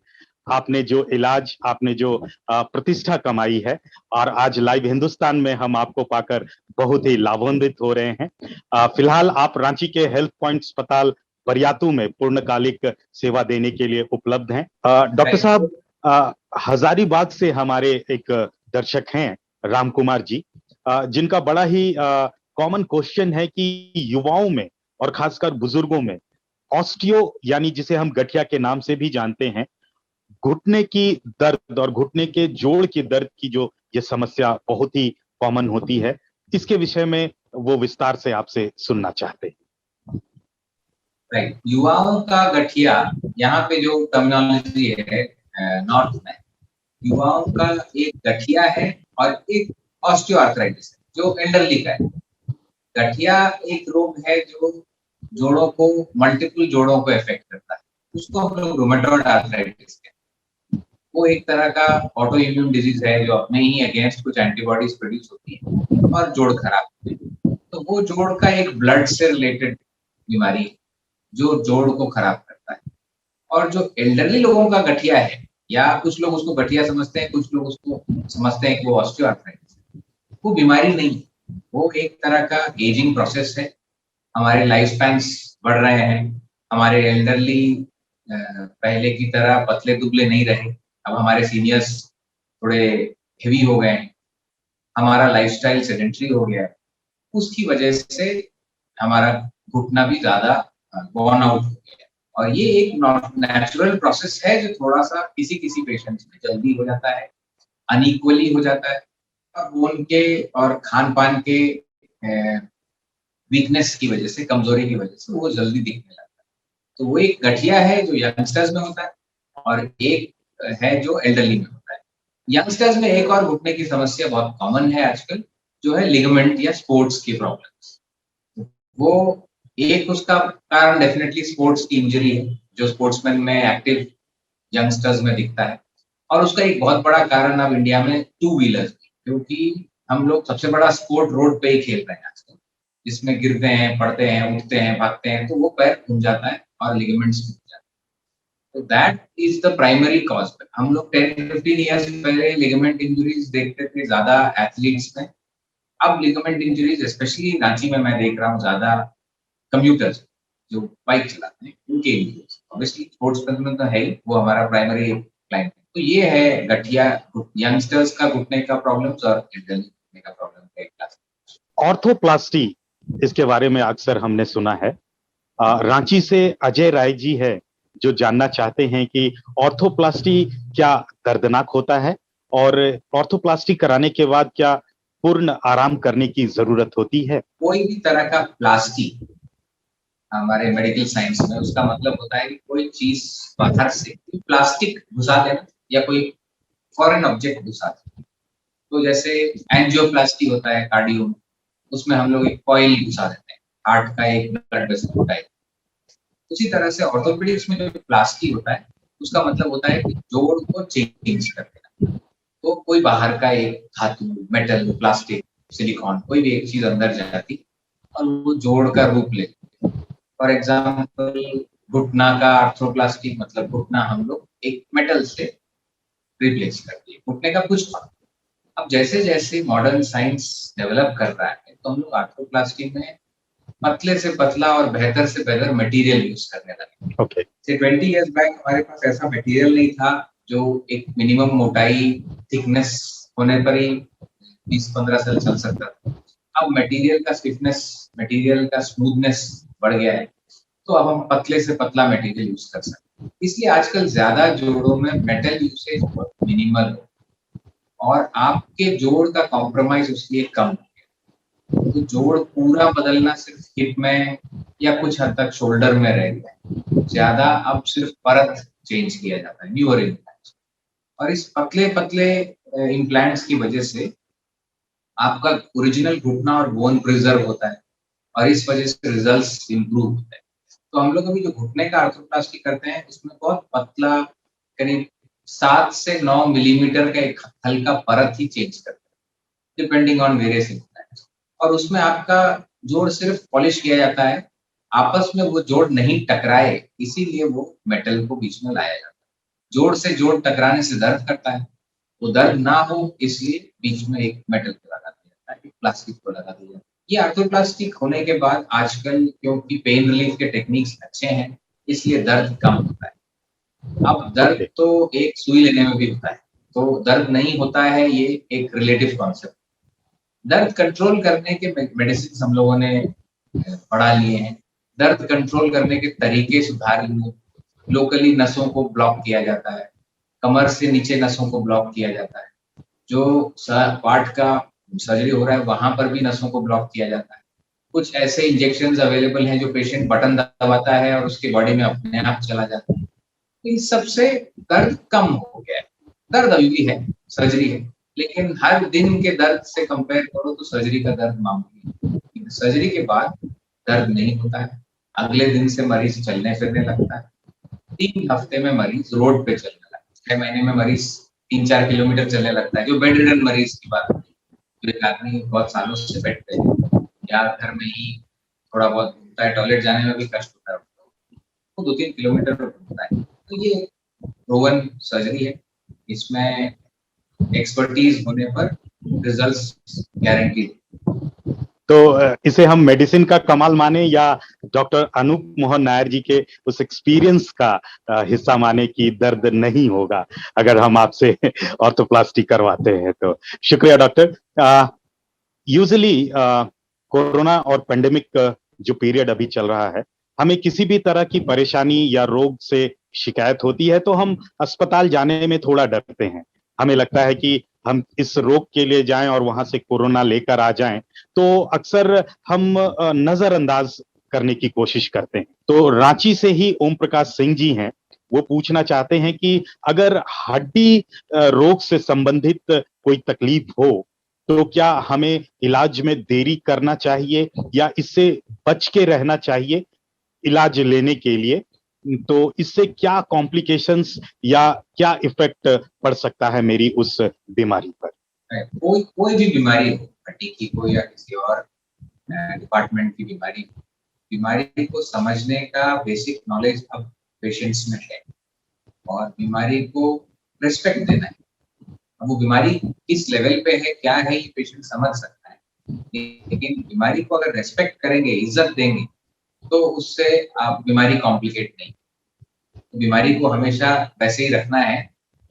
A: आपने जो इलाज, आपने जो प्रतिष्ठा कमाई है और आज लाइव हिंदुस्तान में हम आपको पाकर बहुत ही लाभान्वित हो रहे हैं। फिलहाल आप रांची के हेल्थ पॉइंट अस्पताल बरियातू में पूर्णकालिक सेवा देने के लिए उपलब्ध हैं। डॉक्टर साहब, हजारीबाग से हमारे एक दर्शक हैं राम कुमार जी, जिनका बड़ा ही कॉमन क्वेश्चन है कि युवाओं में और खासकर बुजुर्गों में ऑस्टियो यानी जिसे हम गठिया के नाम से भी जानते हैं, घुटने की दर्द और घुटने के जोड़ की दर्द की जो ये समस्या बहुत ही कॉमन होती है, इसके विषय में वो विस्तार से आपसे सुनना चाहते हैं।
D: राइट, युवाओं का गठिया, यहाँ पे जो टर्मिनोलॉजी है नॉर्थ में, युवाओं का एक गठिया है और एक ऑस्टियोआर्थराइटिस है जो एल्डरली का है। गठिया एक रोग है जो जोड़ों को, मल्टीपल जोड़ों को इफेक्ट करता है, उसको हम लोग रूमेटॉइड आर्थराइटिस कहते हैं। वो एक तरह का ऑटो इम्यून डिजीज है जो अपने ही अगेंस्ट कुछ एंटीबॉडीज प्रोड्यूस होती है और जोड़ खराब होते हैं। तो वो जोड़ का एक ब्लड से रिलेटेड बीमारी है जो जोड़ को खराब करता है। और जो एल्डरली लोगों का गठिया है, या कुछ लोग उसको गठिया समझते हैं, कुछ लोग उसको समझते हैं कि वो ऑस्टियोआर्थराइटिस है, वो बीमारी नहीं है, वो एक तरह का एजिंग प्रोसेस है। हमारे लाइफ स्पैन्स बढ़ रहे हैं, हमारे एल्डरली पहले की तरह पतले दुबले नहीं रहे, अब हमारे सीनियर्स थोड़े हेवी हो गए हैं, हमारा लाइफस्टाइल सेडेंटरी हो गया है, उसकी वजह से हमारा घुटना भी ज्यादा बर्न आउट हो गया है। और ये एक नेचुरल प्रोसेस है जो थोड़ा सा किसी किसी पेशेंट्स में जल्दी हो जाता है, अनइक्वली हो जाता है, और बोन के और खान पान के वीकनेस की वजह से, कमजोरी की वजह से वो जल्दी दिखने लगता है। तो वो एक गठिया है जो यंगस्टर्स में होता है, और एक है जो एल्डरली में होता है। यंगस्टर्स में एक और घुटने की समस्या बहुत कॉमन है आजकल, जो है लिगामेंट या स्पोर्ट्स की प्रॉब्लम्स। वो एक उसका कारण डेफिनेटली स्पोर्ट्स की इंजरी है जो स्पोर्ट्समैन में, एक्टिव यंगस्टर्स में दिखता है। और उसका एक बहुत बड़ा कारण अब इंडिया में टू व्हीलर्स, क्योंकि हम लोग सबसे बड़ा स्पोर्ट रोड पे ही खेल रहे हैं आजकल, जिसमें गिरते हैं, पड़ते हैं, उठते हैं, भागते हैं, तो वो पैर घूम जाता है और लिगामेंट्स टूट जाते हैं। तो that is the primary cause. हम लोग 10-15 ईयर्स पहले लिगामेंट इंजरीज देखते थे ज्यादा एथलीट्स में, अब लिगामेंट इंजरीज स्पेशली रांची में मैं देख रहा हूँ ज्यादा कम्यूटर्स जो बाइक चलाते हैं उनके इंजरीज। ऑब्वियसली स्पोर्ट्समैन में तो है ही, वो हमारा प्राइमरी क्लाइंट है। तो ये है गठिया, यंगस्टर्स का घुटने का प्रॉब्लम्स और एल्डरली घुटने का प्रॉब्लम का एक क्लास।
A: ऑर्थोप्लास्टी, इसके बारे में अक्सर हमने सुना है। रांची से अजय राय जी है जो जानना चाहते हैं कि ऑर्थोप्लास्टी क्या दर्दनाक होता है और ऑर्थोप्लास्टी कराने के बाद क्या पूर्ण आराम करने की जरूरत होती है।
D: कोई भी तरह का प्लास्टिक हमारे मेडिकल साइंस में उसका मतलब होता है कि कोई चीज बाहर से प्लास्टिक घुसा देना या कोई फॉरेन ऑब्जेक्ट घुसा देना। तो जैसे एंजियोप्लास्टी होता है कार्डियो में, उसमें हम लोग एक कॉइल घुसा देते हैं, हार्ट का एक ब्लड वेसल होता है। उसी तरह से ऑर्थोपेडिक्स में जो प्लास्टिक होता है उसका मतलब होता है कि जोड़ को चेंज कर देना। तो कोई बाहर का एक धातु, मेटल, प्लास्टिक, सिलिकॉन, कोई भी एक चीज अंदर जाती और वो जोड़ का रूप लेती। फॉर एग्जाम्पल घुटना का आर्थ्रोप्लास्टी मतलब घुटना हम लोग एक मेटल से रिप्लेस कर दिए, घुटने का कुछ भाग। अब जैसे जैसे मॉडर्न साइंस डेवलप कर रहा है तो हम लोग आर्थ्रोप्लास्टी में पतले से पतला और बेहतर से बेहतर मटेरियल यूज करने लगे।
A: Okay.
D: 20 इयर्स बैक हमारे पास ऐसा मटेरियल नहीं था जो एक मिनिमम मोटाई, थिकनेस होने पर ही 20-15 साल चल सकता था। अब मटेरियल का स्टिफनेस, मटेरियल का स्मूथनेस बढ़ गया है, तो अब हम पतले से पतला मटेरियल यूज कर सकते हैं। इसलिए आजकल ज्यादा जोड़ों में मेटल यूसेज बहुत मिनिमल है और आपके जोड़ का कॉम्प्रोमाइज उसलिए कम है। तो जोड़ पूरा बदलना सिर्फ हिप में या कुछ हद तक शोल्डर में रह गया, ज्यादा अब सिर्फ परत चेंज किया जाता है, न्यूअर इम्प्लांट्स। और इस पतले पतले इम्प्लांट्स की वजह से आपका ओरिजिनल घुटना और बोन प्रिजर्व होता है और इस वजह से रिजल्ट्स इंप्रूव होते हैं। तो हम लोग अभी जो घुटने का आर्थ्रोप्लास्टी करते हैं उसमें बहुत पतला, करीब 7 से 9 मिलीमीटर का एक हल्का परत ही चेंज करते हैं डिपेंडिंग ऑन वेरियस इम्प्लांट्स। और उसमें आपका जोड़ सिर्फ पॉलिश किया जाता है, आपस में वो जोड़ नहीं टकराए इसीलिए वो मेटल को बीच में लाया जाता है। जोड़ से जोड़ टकराने से दर्द करता है, वो दर्द ना हो इसलिए बीच में एक मेटल को लगा दिया जाता है, एक प्लास्टिक को लगा दिया जाता है। ये आर्थ्रोप्लास्टिक होने के बाद आजकल क्योंकि पेन रिलीफ के टेक्निक्स अच्छे हैं इसलिए दर्द कम होता है। अब दर्द तो एक सुई लेने में भी होता है, तो दर्द नहीं होता है, ये एक रिलेटिव कॉन्सेप्ट। दर्द कंट्रोल करने के मेडिसिन हम लोगों ने पढ़ा लिए हैं, दर्द कंट्रोल करने के तरीके सुधार लिए। लोकली नसों को ब्लॉक किया जाता है, कमर से नीचे नसों को ब्लॉक किया जाता है, जो पार्ट का सर्जरी हो रहा है वहां पर भी नसों को ब्लॉक किया जाता है। कुछ ऐसे इंजेक्शंस अवेलेबल हैं जो पेशेंट बटन दबाता है और उसके बॉडी में अपने आप चला जाता है। इन सबसे दर्द कम हो गया है। दर्द अभी भी है, सर्जरी है, लेकिन हर दिन के दर्द से कंपेयर करो तो सर्जरी का दर्द मामूली है। सर्जरी के बाद दर्द नहीं होता है, अगले दिन से मरीज चलने फिरने लगता है, 3 हफ्ते में मरीज रोड पे चलने लगा, 6 महीने में मरीज 3-4 किलोमीटर चलने लगता है। जो बेड रिडन मरीज की बात है, जो एक आदमी बहुत सालों से बेड पे है या घर में ही थोड़ा बहुत घूमता है, टॉयलेट जाने में भी कष्ट होता है, वो 2-3 किलोमीटर घूमता है। तो ये प्रूवन सर्जरी है, इसमें एक्सपर्टीज होने पर रिजल्ट्स गारंटीड।
A: तो इसे हम मेडिसिन का कमाल माने या डॉक्टर अनूप मोहन नायर जी के उस एक्सपीरियंस का हिस्सा माने कि दर्द नहीं होगा अगर हम आपसे ऑर्थोप्लास्टी करवाते हैं? तो शुक्रिया डॉक्टर। यूजुअली कोरोना और पेंडेमिक जो पीरियड अभी चल रहा है, हमें किसी भी तरह की परेशानी या रोग से शिकायत होती है तो हम अस्पताल जाने में थोड़ा डरते हैं। हमें लगता है कि हम इस रोग के लिए जाएं और वहां से कोरोना लेकर आ जाएं, तो अक्सर हम नजरअंदाज करने की कोशिश करते हैं। तो रांची से ही ओम प्रकाश सिंह जी हैं, वो पूछना चाहते हैं कि अगर हड्डी रोग से संबंधित कोई तकलीफ हो तो क्या हमें इलाज में देरी करना चाहिए या इससे बच के रहना चाहिए इलाज लेने के लिए? तो इससे क्या कॉम्प्लिकेशंस या क्या इफेक्ट पड़ सकता है मेरी उस बीमारी पर?
D: कोई भी बीमारी हो, हड्डी की हो या किसी और डिपार्टमेंट की बीमारी को समझने का बेसिक नॉलेज अब पेशेंट्स में है और बीमारी को रिस्पेक्ट देना है। अब वो बीमारी किस लेवल पे है, क्या है, ये पेशेंट समझ सकता है, लेकिन बीमारी को अगर रेस्पेक्ट करेंगे, इज्जत देंगे, तो उससे आप बीमारी कॉम्प्लिकेट नहीं। तो बीमारी को हमेशा वैसे ही रखना है,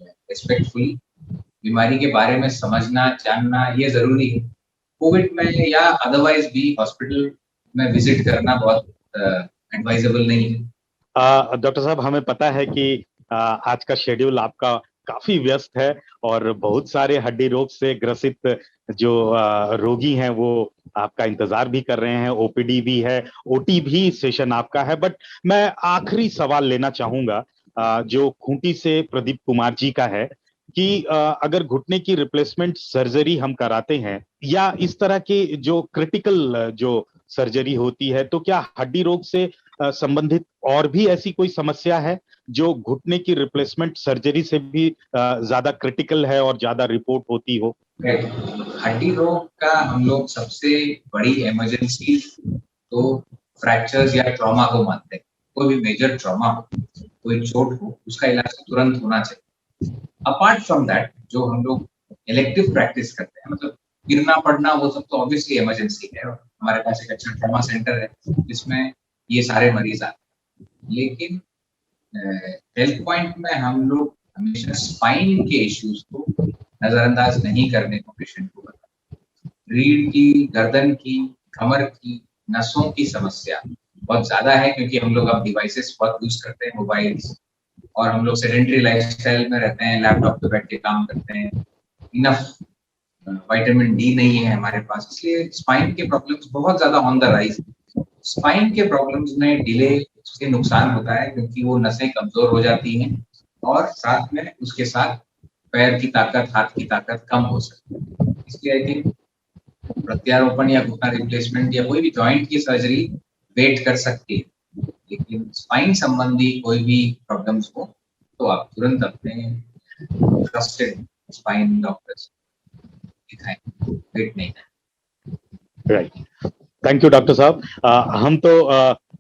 D: रिस्पेक्टफुली। बीमारी के बारे में समझना, जानना ये जरूरी है। कोविड में या अदरवाइज भी हॉस्पिटल में विजिट करना बहुत एडवाइजेबल नहीं है।
A: डॉक्टर साहब, हमें पता है कि आज का शेड्यूल आपका काफी व्यस्त है और बहुत सारे हड्डी रोग से ग्रसित जो रोगी हैं वो आपका इंतजार भी कर रहे हैं, ओपीडी भी है, ओटी भी सेशन आपका है। बट मैं आखिरी सवाल लेना चाहूंगा जो खूंटी से प्रदीप कुमार जी का है कि अगर घुटने की रिप्लेसमेंट सर्जरी हम कराते हैं या इस तरह की जो क्रिटिकल जो सर्जरी होती है, तो क्या हड्डी रोग से संबंधित और भी ऐसी कोई समस्या है जो घुटने की रिप्लेसमेंट सर्जरी से भी ज्यादा क्रिटिकल है और ज्यादा रिपोर्ट होती हो?
D: हड्डी रोग का हम लोग सबसे बड़ी इमरजेंसी तो फ्रैक्चर्स या ट्रॉमा को मानते हैं। कोई भी मेजर ट्रॉमा हो, कोई चोट हो, उसका इलाज तुरंत होना चाहिए। अपार्ट फ्रॉम दैट, जो हम लोग इलेक्टिव प्रैक्टिस करते हैं, मतलब गिरना पड़ना, वो सब तो ऑब्वियसली इमरजेंसी है। हमारे पास एक अच्छा ट्रॉमा सेंटर है जिसमें ये सारे मरीज आते हैं। लेकिन हेल्थ पॉइंट में हम लोग हमेशा स्पाइन के इश्यूज को नजरअंदाज नहीं करने को पेशेंट को बताते हैं। रीढ़ की, गर्दन की, कमर की, नसों की समस्या बहुत ज्यादा है क्योंकि हम लोग अब डिवाइसेस बहुत यूज करते हैं, मोबाइल्स, और हम लोग सेडेंटरी लाइफस्टाइल में रहते हैं, लैपटॉप पे बैठ के काम करते हैं, इनफ विटामिन डी नहीं है हमारे पास, इसलिए स्पाइन के प्रॉब्लम्स बहुत ज्यादा ऑन द राइज। स्पाइन के प्रॉब्लम्स में डिले से नुकसान होता है क्योंकि वो नसें कमजोर हो जाती हैं और साथ में उसके साथ पैर की ताकत, हाथ की ताकत कम हो सकती है। इसलिए आई थिंक प्रत्यारोपण या घुटना रिप्लेसमेंट या कोई भी जॉइंट की सर्जरी वेट कर सकती है, लेकिन स्पाइन संबंधी कोई भी प्रॉब्लम्स हो तो आप तुरंत अपने ट्रस्टेड स्पाइन डॉक्टर्स दिखाएं, वेट नहीं है।
A: राइट, थैंक यू डॉक्टर साहब। हम तो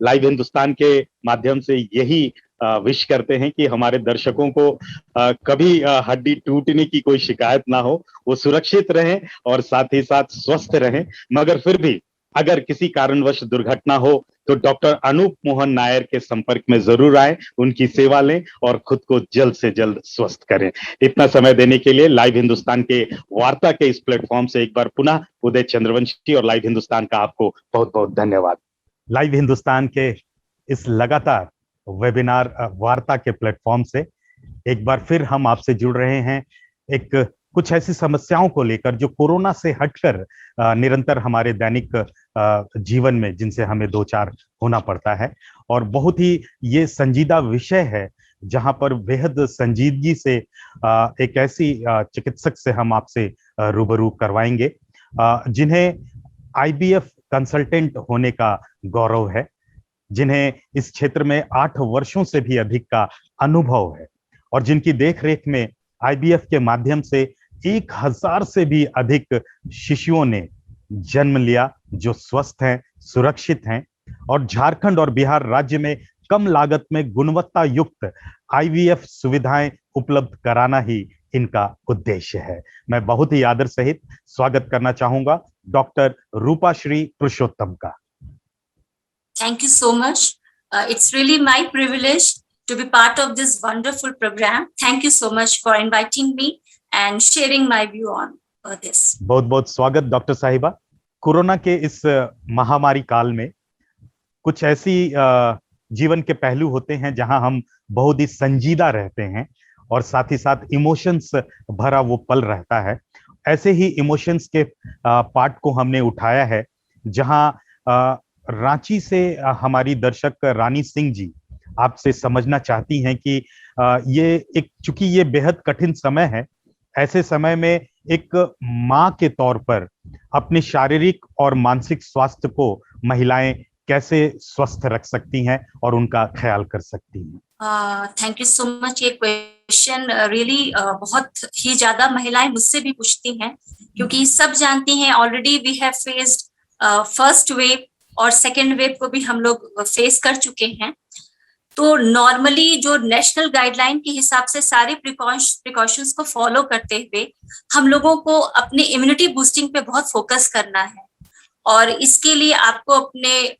A: लाइव हिंदुस्तान के माध्यम से यही विश करते हैं कि हमारे दर्शकों को कभी हड्डी टूटने की कोई शिकायत ना हो, वो सुरक्षित रहें और साथ ही साथ स्वस्थ रहें। मगर फिर भी अगर किसी कारणवश दुर्घटना हो तो डॉक्टर अनूप मोहन नायर के संपर्क में जरूर आए, उनकी सेवा लें और खुद को जल्द से जल्द स्वस्थ करें। इतना समय देने के लिए लाइव हिंदुस्तान के वार्ता के इस प्लेटफॉर्म से एक बार पुनः उदय चंद्रवंशी और लाइव हिंदुस्तान का आपको बहुत बहुत धन्यवाद। लाइव हिंदुस्तान के इस लगातार वेबिनार वार्ता के प्लेटफॉर्म से एक बार फिर हम आपसे जुड़ रहे हैं एक कुछ ऐसी समस्याओं को लेकर जो कोरोना से हटकर निरंतर हमारे दैनिक जीवन में जिनसे हमें दो चार होना पड़ता है, और बहुत ही ये संजीदा विषय है जहां पर बेहद संजीदगी से एक ऐसी चिकित्सक से हम आपसे रूबरू करवाएंगे जिन्हें आईबीएफ कंसल्टेंट होने का गौरव है, जिन्हें इस क्षेत्र में 8 वर्षों से भी अधिक का अनुभव है और जिनकी देखरेख में आईवीएफ के माध्यम से 1000 से भी अधिक शिशुओं ने जन्म लिया, जो स्वस्थ हैं, सुरक्षित हैं और झारखंड और बिहार राज्य में कम लागत में गुणवत्ता युक्त आईवीएफ सुविधाएं उपलब्ध कराना ही इनका उद्देश्य है। मैं बहुत ही आदर सहित स्वागत करना चाहूंगा डॉक्टर रूपाश्री पुरुषोत्तम का।
E: Thank you so much. It's really my privilege to be part of this wonderful program. Thank you so much for inviting me and sharing my view on this.
A: बहुत बहुत स्वागत डॉक्टर साहिबा। कोरोना के इस महामारी काल में कुछ ऐसी जीवन के पहलू होते हैं जहां हम बहुत ही संजीदा रहते हैं और साथ ही साथ इमोशंस भरा वो पल रहता है। ऐसे ही इमोशंस के पार्ट को हमने उठाया है, जहां रांची से हमारी दर्शक रानी सिंह जी आपसे समझना चाहती हैं कि चूंकि ये बेहद कठिन समय है, ऐसे समय में एक माँ के तौर पर अपने शारीरिक और मानसिक स्वास्थ्य को महिलाएं कैसे स्वस्थ रख सकती हैं और उनका ख्याल कर सकती हैं।
E: Thank you so much. ये क्वेश्चन रियली बहुत ही ज्यादा महिलाएं मुझसे भी पूछती हैं, क्योंकि सब जानती हैं already we have faced first wave और सेकेंड वेव को भी हम लोग फेस कर चुके हैं। तो नॉर्मली जो नेशनल गाइडलाइन के हिसाब से सारे प्रिकॉशंस को फॉलो करते हुए हम लोगों को अपने इम्यूनिटी बूस्टिंग पे बहुत फोकस करना है, और इसके लिए आपको अपने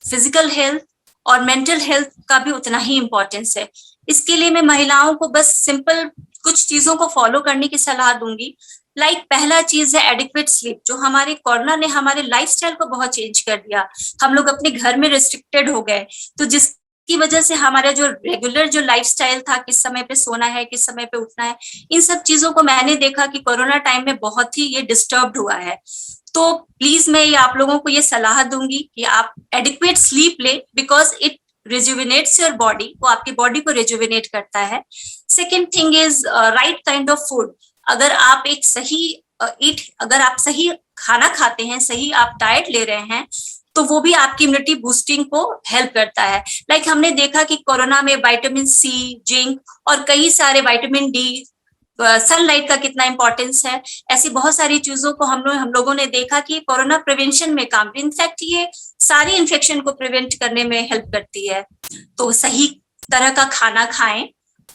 E: फिजिकल हेल्थ और मेंटल हेल्थ का भी उतना ही इम्पोर्टेंस है। इसके लिए मैं महिलाओं को बस सिंपल कुछ चीजों को फॉलो करने की सलाह दूंगी। पहला चीज है एडिक्वेट स्लीप। जो हमारे कोरोना ने हमारे लाइफस्टाइल को बहुत चेंज कर दिया, हम लोग अपने घर में रिस्ट्रिक्टेड हो गए, तो जिसकी वजह से हमारा जो रेगुलर जो लाइफस्टाइल था, किस समय पे सोना है, किस समय पे उठना है, इन सब चीजों को मैंने देखा कि कोरोना टाइम में बहुत ही ये डिस्टर्ब्ड हुआ है। तो प्लीज मैं ये आप लोगों को ये सलाह दूंगी कि आप एडिक्वेट स्लीप ले, because it rejuvenates your body, वो आपकी बॉडी को रिजुविनेट करता है। Second thing is right kind of food. अगर आप अगर आप सही खाना खाते हैं, सही आप डाइट ले रहे हैं, तो वो भी आपकी इम्यूनिटी बूस्टिंग को हेल्प करता है। हमने देखा कि कोरोना में विटामिन सी, जिंक और कई सारे विटामिन डी, सनलाइट का कितना इंपॉर्टेंस है। ऐसी बहुत सारी चीजों को हम लोगों ने देखा कि कोरोना प्रिवेंशन में काम, इनफैक्ट ये सारी इन्फेक्शन को प्रिवेंट करने में हेल्प करती है। तो सही तरह का खाना खाएं।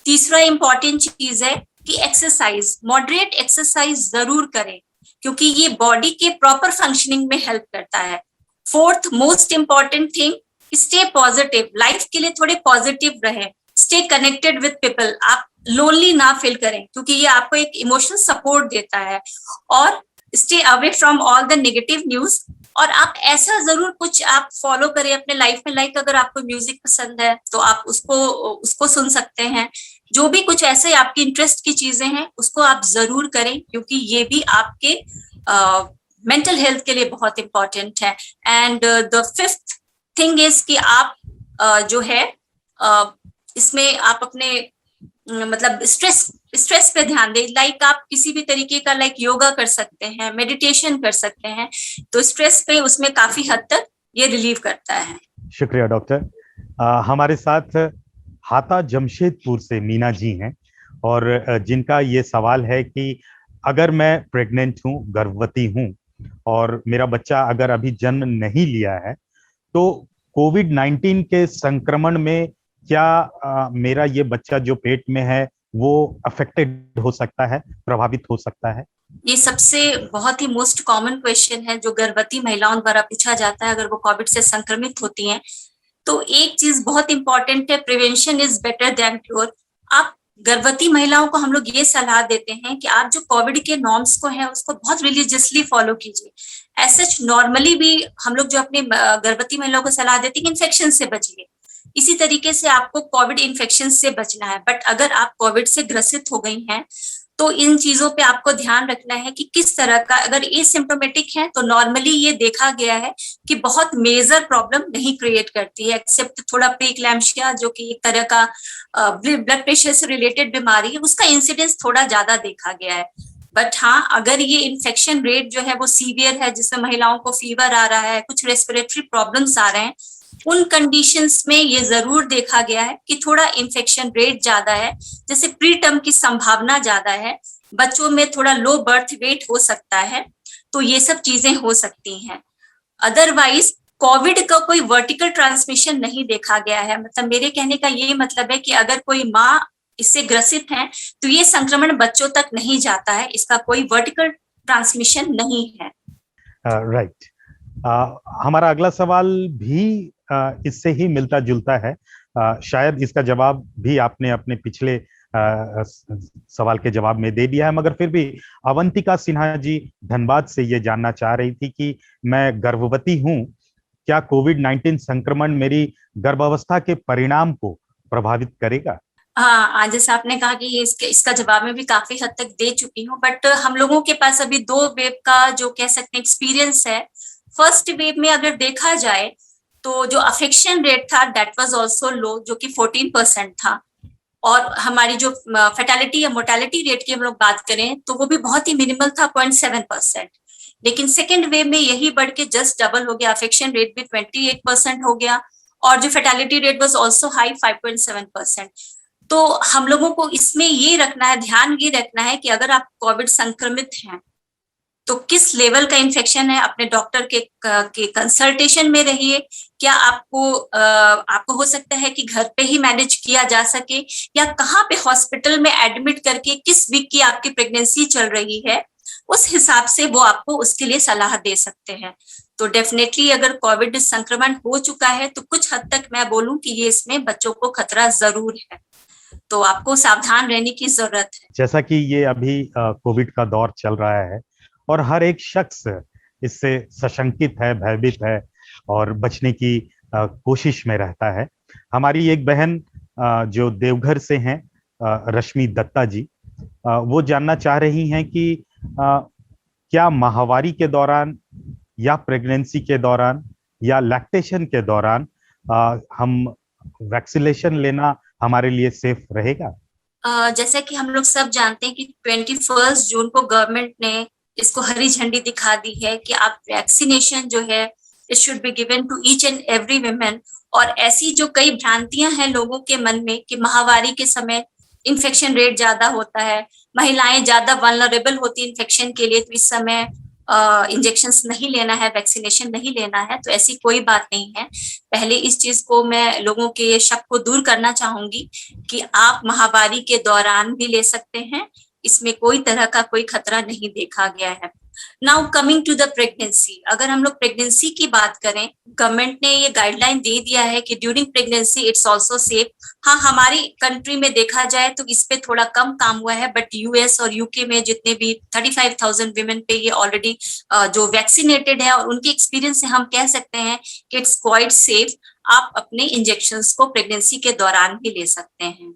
E: तीसरा इंपॉर्टेंट चीज है कि एक्सरसाइज, मॉडरेट एक्सरसाइज जरूर करें, क्योंकि ये बॉडी के प्रॉपर फंक्शनिंग में हेल्प करता है। Fourth most important thing, stay positive. Life के लिए थोड़े पॉजिटिव रहें, स्टे कनेक्टेड विद पीपल। आप लोनली ना फील करें, क्योंकि ये आपको एक इमोशनल सपोर्ट देता है। और stay away from all the negative news. और आप ऐसा जरूर कुछ आप फॉलो करें अपने लाइफ में, अगर आपको म्यूजिक पसंद है तो आप उसको सुन सकते हैं। जो भी कुछ ऐसे आपकी इंटरेस्ट की चीजें हैं उसको आप जरूर करें, क्योंकि ये भी आपके मेंटल हेल्थ के लिए बहुत इंपॉर्टेंट है। And the fifth thing is कि आप जो है इसमें आप अपने स्ट्रेस पे ध्यान दें। आप किसी भी तरीके का योगा कर सकते हैं, मेडिटेशन कर सकते हैं, तो स्ट्रेस पे उसमें काफी हद तक ये रिलीव करता है।
A: शुक्रिया डॉक्टर। हमारे साथ हाता जमशेदपुर से मीना जी हैं, और जिनका ये सवाल है कि अगर मैं प्रेग्नेंट हूँ, गर्भवती हूँ, और मेरा बच्चा अगर अभी जन्म नहीं लिया है, तो कोविड-19 के संक्रमण में क्या मेरा ये बच्चा जो पेट में है वो अफेक्टेड हो सकता है, प्रभावित हो सकता है?
E: ये सबसे बहुत ही मोस्ट कॉमन क्वेश्चन है जो गर्भवती महिलाओं द्वारा पूछा जाता है अगर वो कोविड से संक्रमित होती हैं। तो एक चीज बहुत इंपॉर्टेंट है, prevention is better than cure. आप गर्भवती महिलाओं को हम लोग ये सलाह देते हैं कि आप जो कोविड के नॉर्म्स को है उसको बहुत रिलीजियसली फॉलो कीजिए। ऐसे नॉर्मली भी हम लोग जो अपने गर्भवती महिलाओं को सलाह देते हैं कि इन्फेक्शन से बचिए, इसी तरीके से आपको कोविड इन्फेक्शन से बचना है। बट अगर आप कोविड से ग्रसित हो गई हैं तो इन चीजों पे आपको ध्यान रखना है कि किस तरह का, अगर एसिम्प्टोमेटिक है तो नॉर्मली ये देखा गया है कि बहुत मेजर प्रॉब्लम नहीं क्रिएट करती है, एक्सेप्ट थोड़ा प्रीक्लैम्शिया जो कि एक तरह का ब्लड प्रेशर से रिलेटेड बीमारी है, उसका इंसिडेंस थोड़ा ज्यादा देखा गया है। बट हाँ, अगर ये इन्फेक्शन रेट जो है वो सीवियर है, जिसमें महिलाओं को फीवर आ रहा है, कुछ रेस्पिरेटरी प्रॉब्लम्स आ रहे हैं, उन कंडीशंस में ये जरूर देखा गया है कि थोड़ा इन्फेक्शन रेट ज्यादा है, जैसे प्री टर्म की संभावना ज्यादा है, बच्चों में थोड़ा लो बर्थ वेट हो सकता है, तो ये सब चीजें हो सकती हैं। अदरवाइज कोविड का कोई वर्टिकल ट्रांसमिशन नहीं देखा गया है। मतलब मेरे कहने का ये मतलब है कि अगर कोई माँ इससे ग्रसित है तो ये संक्रमण बच्चों तक नहीं जाता है, इसका कोई वर्टिकल ट्रांसमिशन नहीं है।
F: राइट। हमारा अगला सवाल भी इससे ही मिलता जुलता है। शायद इसका जवाब भी आपने अपने पिछले सवाल के जवाब में दे दिया है, मगर फिर भी अवंतिका सिन्हा जी धनबाद से ये जानना चाह रही थी कि मैं गर्भवती हूँ, क्या कोविड-19 संक्रमण मेरी गर्भावस्था के परिणाम को प्रभावित करेगा?
E: हाँ, जैसे आपने कहा कि इसका जवाब मैं भी काफी हद तक दे चुकी हूँ, बट हम लोगों के पास अभी 2 वेव का जो कह सकते हैं एक्सपीरियंस है। फर्स्ट वेव में अगर देखा जाए तो जो अफेक्शन रेट था दैट वाज आल्सो लो, जो कि 14% था, और हमारी जो फेटालिटी या मोर्टेलिटी रेट की हम लोग बात करें तो वो भी बहुत ही मिनिमल था, 0.7%। लेकिन सेकेंड वेव में यही बढ़ के जस्ट डबल हो गया, अफेक्शन रेट भी 28% हो गया, और जो fatality rate was also high, 5.7%। तो हम लोगों को इसमें ये रखना है, ध्यान ये रखना है कि अगर आप कोविड संक्रमित हैं तो किस लेवल का इन्फेक्शन है, अपने डॉक्टर के कंसल्टेशन में रहिए। क्या आपको हो सकता है कि घर पे ही मैनेज किया जा सके, या कहाँ पे हॉस्पिटल में एडमिट करके किस वीक की आपकी प्रेगनेंसी चल रही है, उस हिसाब से वो आपको उसके लिए सलाह दे सकते हैं। तो डेफिनेटली अगर कोविड संक्रमण हो चुका है तो कुछ हद तक मैं बोलूं कि ये इसमें बच्चों को खतरा जरूर है, तो आपको सावधान रहने की जरूरत है।
F: जैसा कि ये अभी कोविड का दौर चल रहा है और हर एक शख्स इससे सशंकित है, भयभीत है और बचने की कोशिश में रहता है। हमारी एक बहन जो देवघर से हैं, रश्मि दत्ता जी, वो जानना चाह रही हैं कि क्या माहवारी के दौरान या प्रेगनेंसी के दौरान या लैक्टेशन के दौरान हम वैक्सीनेशन लेना हमारे लिए सेफ रहेगा?
E: जैसा कि हम लोग सब जानते हैं कि 21 जून को गवर्नमेंट ने इसको हरी झंडी दिखा दी है कि आप वैक्सीनेशन जो है it should be given to each and every women. और ऐसी जो कई भ्रांतियां हैं लोगों के मन में कि माहवारी के समय इन्फेक्शन रेट ज्यादा होता है, महिलाएं ज्यादा वल्नरेबल होती है इन्फेक्शन के लिए, तो इस समय इंजेक्शंस नहीं लेना है, वैक्सीनेशन नहीं लेना है, तो ऐसी कोई बात नहीं है। पहले इस चीज को मैं लोगों के ये शक को दूर करना चाहूंगी कि आप माहवारी के दौरान भी ले सकते हैं, इसमें कोई तरह का कोई खतरा नहीं देखा गया है। Now coming to the pregnancy, अगर हम लोग प्रेगनेंसी की बात करें, गवर्नमेंट ने ये गाइडलाइन दे दिया है कि during pregnancy it's also safe. हाँ, हमारी कंट्री में देखा जाए तो इस पे थोड़ा कम काम हुआ है, बट यूएस और यूके में जितने भी 35,000 विमेन पे ये ऑलरेडी जो वैक्सीनेटेड है और उनके एक्सपीरियंस से हम कह सकते हैं कि इट्स क्वाइट सेफ। आप अपने इंजेक्शंस को प्रेगनेंसी के दौरान भी ले सकते हैं।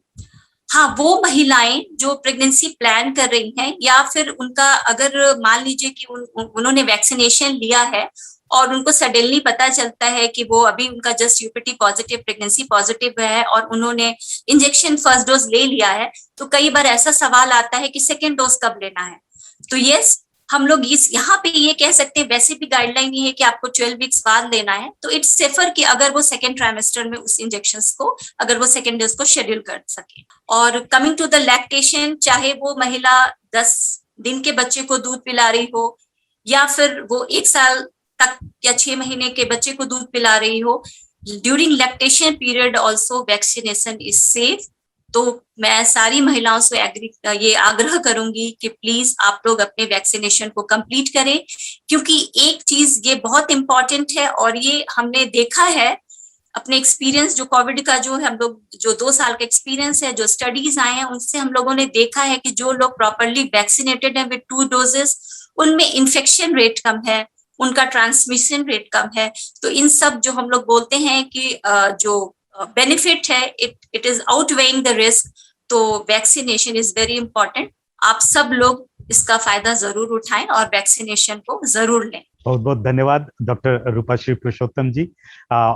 E: हाँ, वो महिलाएं जो प्रेगनेंसी प्लान कर रही हैं, या फिर उनका अगर मान लीजिए कि उन्होंने वैक्सीनेशन लिया है और उनको सडनली पता चलता है कि वो अभी उनका just UPT positive, pregnancy positive है और उन्होंने इंजेक्शन फर्स्ट डोज ले लिया है, तो कई बार ऐसा सवाल आता है कि सेकेंड डोज कब लेना है। तो यस, हम लोग यहाँ पे ये कह सकते हैं, वैसे भी गाइडलाइन ये है कि आपको 12 वीक्स बाद लेना है, तो इट्स सेफर कि अगर वो सेकेंड ट्राइमेस्टर में उस इंजेक्शंस को, अगर वो सेकेंड डोज को शेड्यूल कर सके। और कमिंग टू द लैक्टेशन, चाहे वो महिला 10 दिन के बच्चे को दूध पिला रही हो या फिर वो 1 साल तक या 6 महीने के बच्चे को दूध पिला रही हो, during lactation period also vaccination is safe. तो मैं सारी महिलाओं से ये आग्रह करूंगी कि प्लीज आप लोग अपने वैक्सीनेशन को कंप्लीट करें, क्योंकि एक चीज ये बहुत इंपॉर्टेंट है और ये हमने देखा है अपने एक्सपीरियंस, जो कोविड का जो हम लोग जो 2 साल का एक्सपीरियंस है, जो स्टडीज आए हैं, उनसे हम लोगों ने देखा है कि जो लोग प्रॉपरली वैक्सीनेटेड है विद 2 डोजेस, उनमें इन्फेक्शन रेट कम है, उनका ट्रांसमिशन रेट कम है। तो इन सब जो हम लोग बोलते हैं कि जो बेनिफिट है, इट इज आउटवेइंग द रिस्क, तो वैक्सीनेशन इज वेरी इंपॉर्टेंट। आप सब लोग इसका फायदा जरूर उठाएं और वैक्सीनेशन को जरूर लें।
F: बहुत बहुत धन्यवाद डॉक्टर रूपाश्री पुरुषोत्तम जी।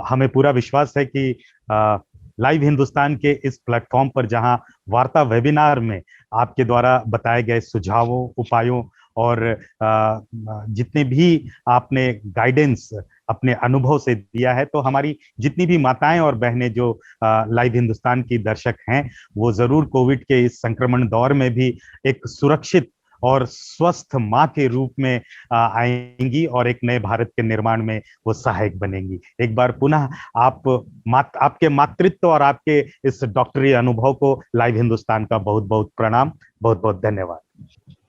F: हमें पूरा विश्वास है कि लाइव हिंदुस्तान के इस प्लेटफॉर्म पर, जहां वार्ता वेबिनार में आपके द्वारा बताए गए सुझावों, उपायों और जितने भी आपने गाइडेंस अपने अनुभव से दिया है, तो हमारी जितनी भी माताएं और बहनें जो लाइव हिंदुस्तान की दर्शक हैं, वो जरूर कोविड के इस संक्रमण दौर में भी एक सुरक्षित और स्वस्थ माँ के रूप में आएंगी और एक नए भारत के निर्माण में वो सहायक बनेंगी। एक बार पुनः आपके मातृत्व और आपके इस डॉक्टरी अनुभव को लाइव हिंदुस्तान का बहुत बहुत प्रणाम, बहुत बहुत धन्यवाद।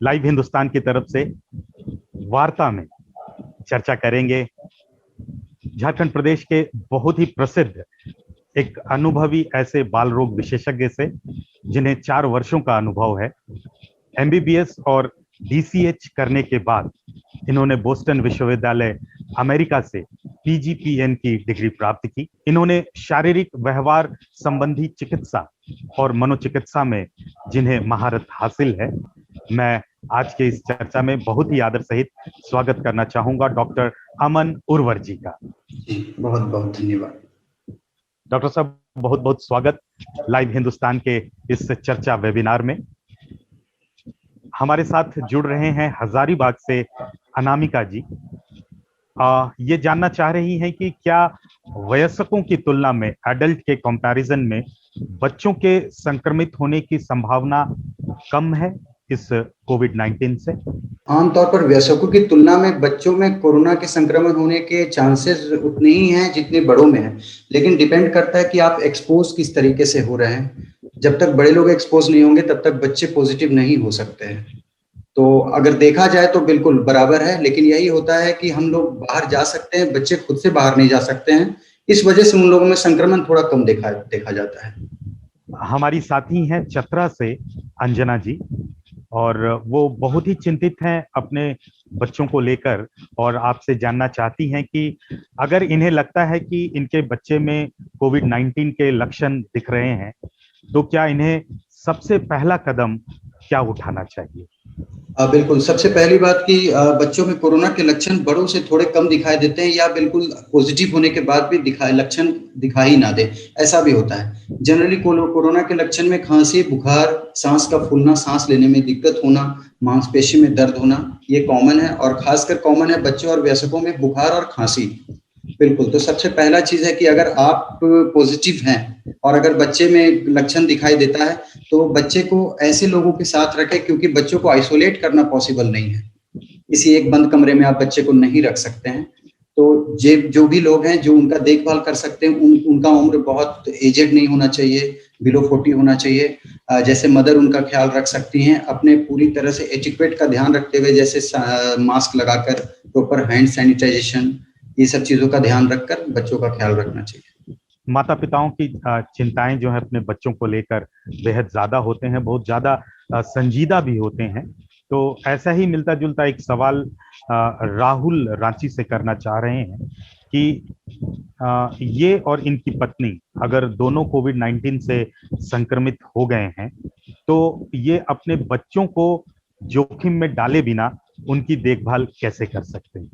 F: लाइव हिंदुस्तान की तरफ से वार्ता में चर्चा करेंगे झारखंड प्रदेश के बहुत ही प्रसिद्ध एक अनुभवी ऐसे बाल रोग विशेषज्ञ से, जिन्हें 4 वर्षों का अनुभव है। एमबीबीएस और डीसीएच करने के बाद इन्होंने बोस्टन विश्वविद्यालय अमेरिका से पीजीपीएन की डिग्री प्राप्त की। इन्होंने शारीरिक व्यवहार संबंधी चिकित्सा और मनोचिकित्सा में जिन्हें महारत हासिल है, मैं आज के इस चर्चा में बहुत ही आदर सहित स्वागत करना चाहूंगा डॉक्टर अमन उर्वर जी का।
G: बहुत बहुत धन्यवाद
F: डॉक्टर साहब, बहुत बहुत स्वागत लाइव हिंदुस्तान के इस चर्चा वेबिनार में। हमारे साथ जुड़ रहे हैं हजारीबाग से अनामिका जी। ये जानना चाह रही हैं कि क्या वयस्कों की तुलना में, एडल्ट के कंपैरिजन में, बच्चों के संक्रमित होने की संभावना कम है इस कोविड-19 से?
G: आमतौर पर वयस्कों की तुलना में बच्चों में कोरोना के संक्रमण होने के चांसेस उतने ही हैं जितने बड़ों में हैं, लेकिन डिपेंड करता है कि आप एक्सपोज किस तरीके से हो रहे हैं। जब तक बड़े लोग एक्सपोज नहीं होंगे तब तक बच्चे पॉजिटिव नहीं हो सकते हैं। तो अगर देखा जाए तो बिल्कुल बराबर है, लेकिन यही होता है कि हम लोग बाहर जा सकते हैं, बच्चे खुद से बाहर नहीं जा सकते हैं, इस वजह से उन लोगों में संक्रमण थोड़ा कम देखा जाता है।
F: हमारी साथी हैं चतरा से अंजना जी, और वो बहुत ही चिंतित हैं अपने बच्चों को लेकर, और आपसे जानना चाहती हैं कि अगर इन्हें लगता है कि इनके बच्चे में कोविड-19 के लक्षण दिख रहे हैं, तो क्या इन्हें सबसे पहला कदम क्या उठाना चाहिए?
G: बिल्कुल, सबसे पहली बात कि बच्चों में कोरोना के लक्षण बड़ों से थोड़े कम दिखाई देते हैं, या बिल्कुल पॉजिटिव होने के बाद भी लक्षण दिखाई ना दे, ऐसा भी होता है। जनरली कोरोना के लक्षण में खांसी, बुखार, सांस का फूलना, सांस लेने में दिक्कत होना, मांसपेशी में दर्द होना, ये कॉमन है, और खासकर कॉमन है बच्चों और वयस्कों में बुखार और खांसी। बिल्कुल, तो सबसे पहला चीज है कि अगर आप पॉजिटिव हैं और अगर बच्चे में लक्षण दिखाई देता है तो बच्चे को ऐसे लोगों के साथ रखें, क्योंकि बच्चों को आइसोलेट करना पॉसिबल नहीं है। किसी एक बंद कमरे में आप बच्चे को नहीं रख सकते हैं। तो जो भी लोग हैं जो उनका देखभाल कर सकते हैं, उनका उम्र बहुत एजेड नहीं होना चाहिए, बिलो 40 होना चाहिए। जैसे मदर उनका ख्याल रख सकती हैं, अपने पूरी तरह से एटिक्वेट का ध्यान रखते हुए, जैसे मास्क लगाकर, प्रॉपर हैंड सैनिटाइजेशन, ये सब चीजों का ध्यान रखकर बच्चों का ख्याल रखना चाहिए।
F: माता पिताओं की चिंताएं जो है अपने बच्चों को लेकर बेहद ज्यादा होते हैं, बहुत ज्यादा संजीदा भी होते हैं। तो ऐसा ही मिलता जुलता एक सवाल राहुल रांची से करना चाह रहे हैं कि ये और इनकी पत्नी अगर दोनों कोविड-19 से संक्रमित हो गए हैं, तो ये अपने बच्चों को जोखिम में डाले बिना उनकी देखभाल कैसे कर सकते हैं?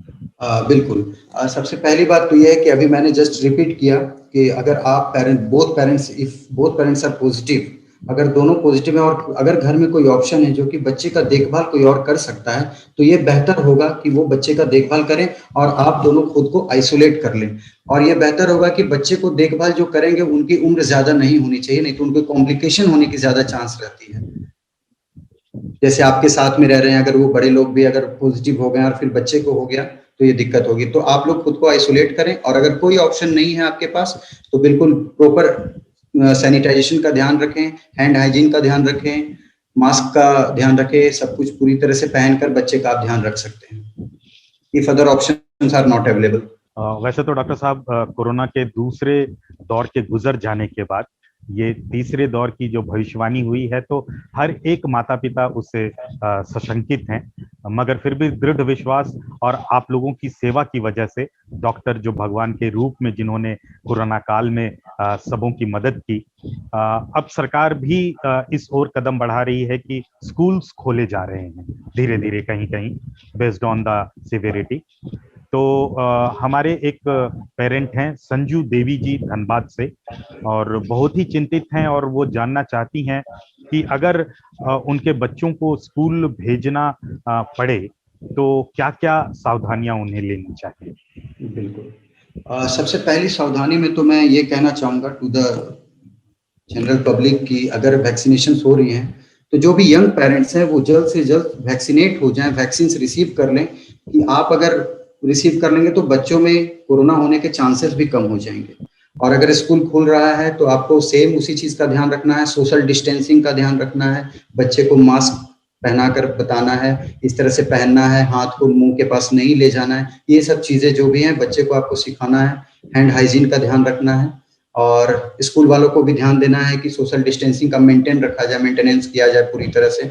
G: बिल्कुल, सबसे पहली बात तो यह है कि अभी मैंने जस्ट रिपीट किया कि अगर आप बोथ पेरेंट्स आर पॉजिटिव, अगर दोनों पॉजिटिव है और अगर घर में कोई ऑप्शन है जो कि बच्चे का देखभाल कोई और कर सकता है, तो ये बेहतर होगा कि वो बच्चे का देखभाल करें और आप दोनों खुद को आइसोलेट कर लें। और ये बेहतर होगा कि बच्चे को देखभाल जो करेंगे उनकी उम्र ज्यादा नहीं होनी चाहिए, नहीं तो उनको कॉम्प्लिकेशन होने की ज्यादा चांस रहती है। जैसे आपके साथ में रह रहे हैं, अगर वो बड़े लोग भी अगर पॉजिटिव हो गए और फिर बच्चे को हो गया तो ये दिक्कत होगी। तो आप लोग खुद को आइसोलेट करें, और अगर कोई ऑप्शन नहीं है आपके पास तो बिल्कुल प्रॉपर सैनिटाइजेशन का ध्यान रखें, हैंड हाइजीन का ध्यान रखें, मास्क का ध्यान रखें, सब कुछ पूरी तरह से पहनकर बच्चे का आप ध्यान रख सकते हैं। If other options are not available.
F: वैसे तो डॉक्टर साहब, कोरोना के दूसरे दौर के गुजर जाने के बाद ये तीसरे दौर की जो भविष्यवाणी हुई है, तो हर एक माता पिता उससे सशंकित हैं, मगर फिर भी दृढ़ विश्वास और आप लोगों की सेवा की वजह से, डॉक्टर जो भगवान के रूप में जिन्होंने कोरोना काल में सबों की मदद की, अब सरकार भी इस ओर कदम बढ़ा रही है कि स्कूल्स खोले जा रहे हैं धीरे धीरे, कहीं कहीं बेस्ड ऑन द सिवियरिटी। तो हमारे एक पेरेंट हैं संजू देवी जी धनबाद से, और बहुत ही चिंतित हैं और वो जानना चाहती हैं कि अगर उनके बच्चों को स्कूल भेजना पड़े तो क्या क्या सावधानियां उन्हें लेनी चाहिए।
G: बिल्कुल। सबसे पहली सावधानी में तो मैं ये कहना चाहूँगा टू द जनरल पब्लिक कि अगर वैक्सीनेशन हो रही हैं तो जो भी यंग पेरेंट्स हैं वो जल्द से जल्द वैक्सीनेट हो जाएं, वैक्सीन रिसीव कर लें। कि आप अगर रिसीव कर लेंगे तो बच्चों में कोरोना होने के चांसेस भी कम हो जाएंगे। और अगर स्कूल खुल रहा है तो आपको सेम उसी चीज का ध्यान रखना है, सोशल डिस्टेंसिंग का ध्यान रखना है, बच्चे को मास्क पहनाकर बताना है, इस तरह से पहनना है, हाथ को मुंह के पास नहीं ले जाना है। ये सब चीजें जो भी हैं बच्चे को आपको सिखाना है। हैंड हाइजीन का ध्यान रखना है और स्कूल वालों को भी ध्यान देना है कि सोशल डिस्टेंसिंग का मेंटेन रखा जाए, मेंटेनेंस किया जाए पूरी तरह से।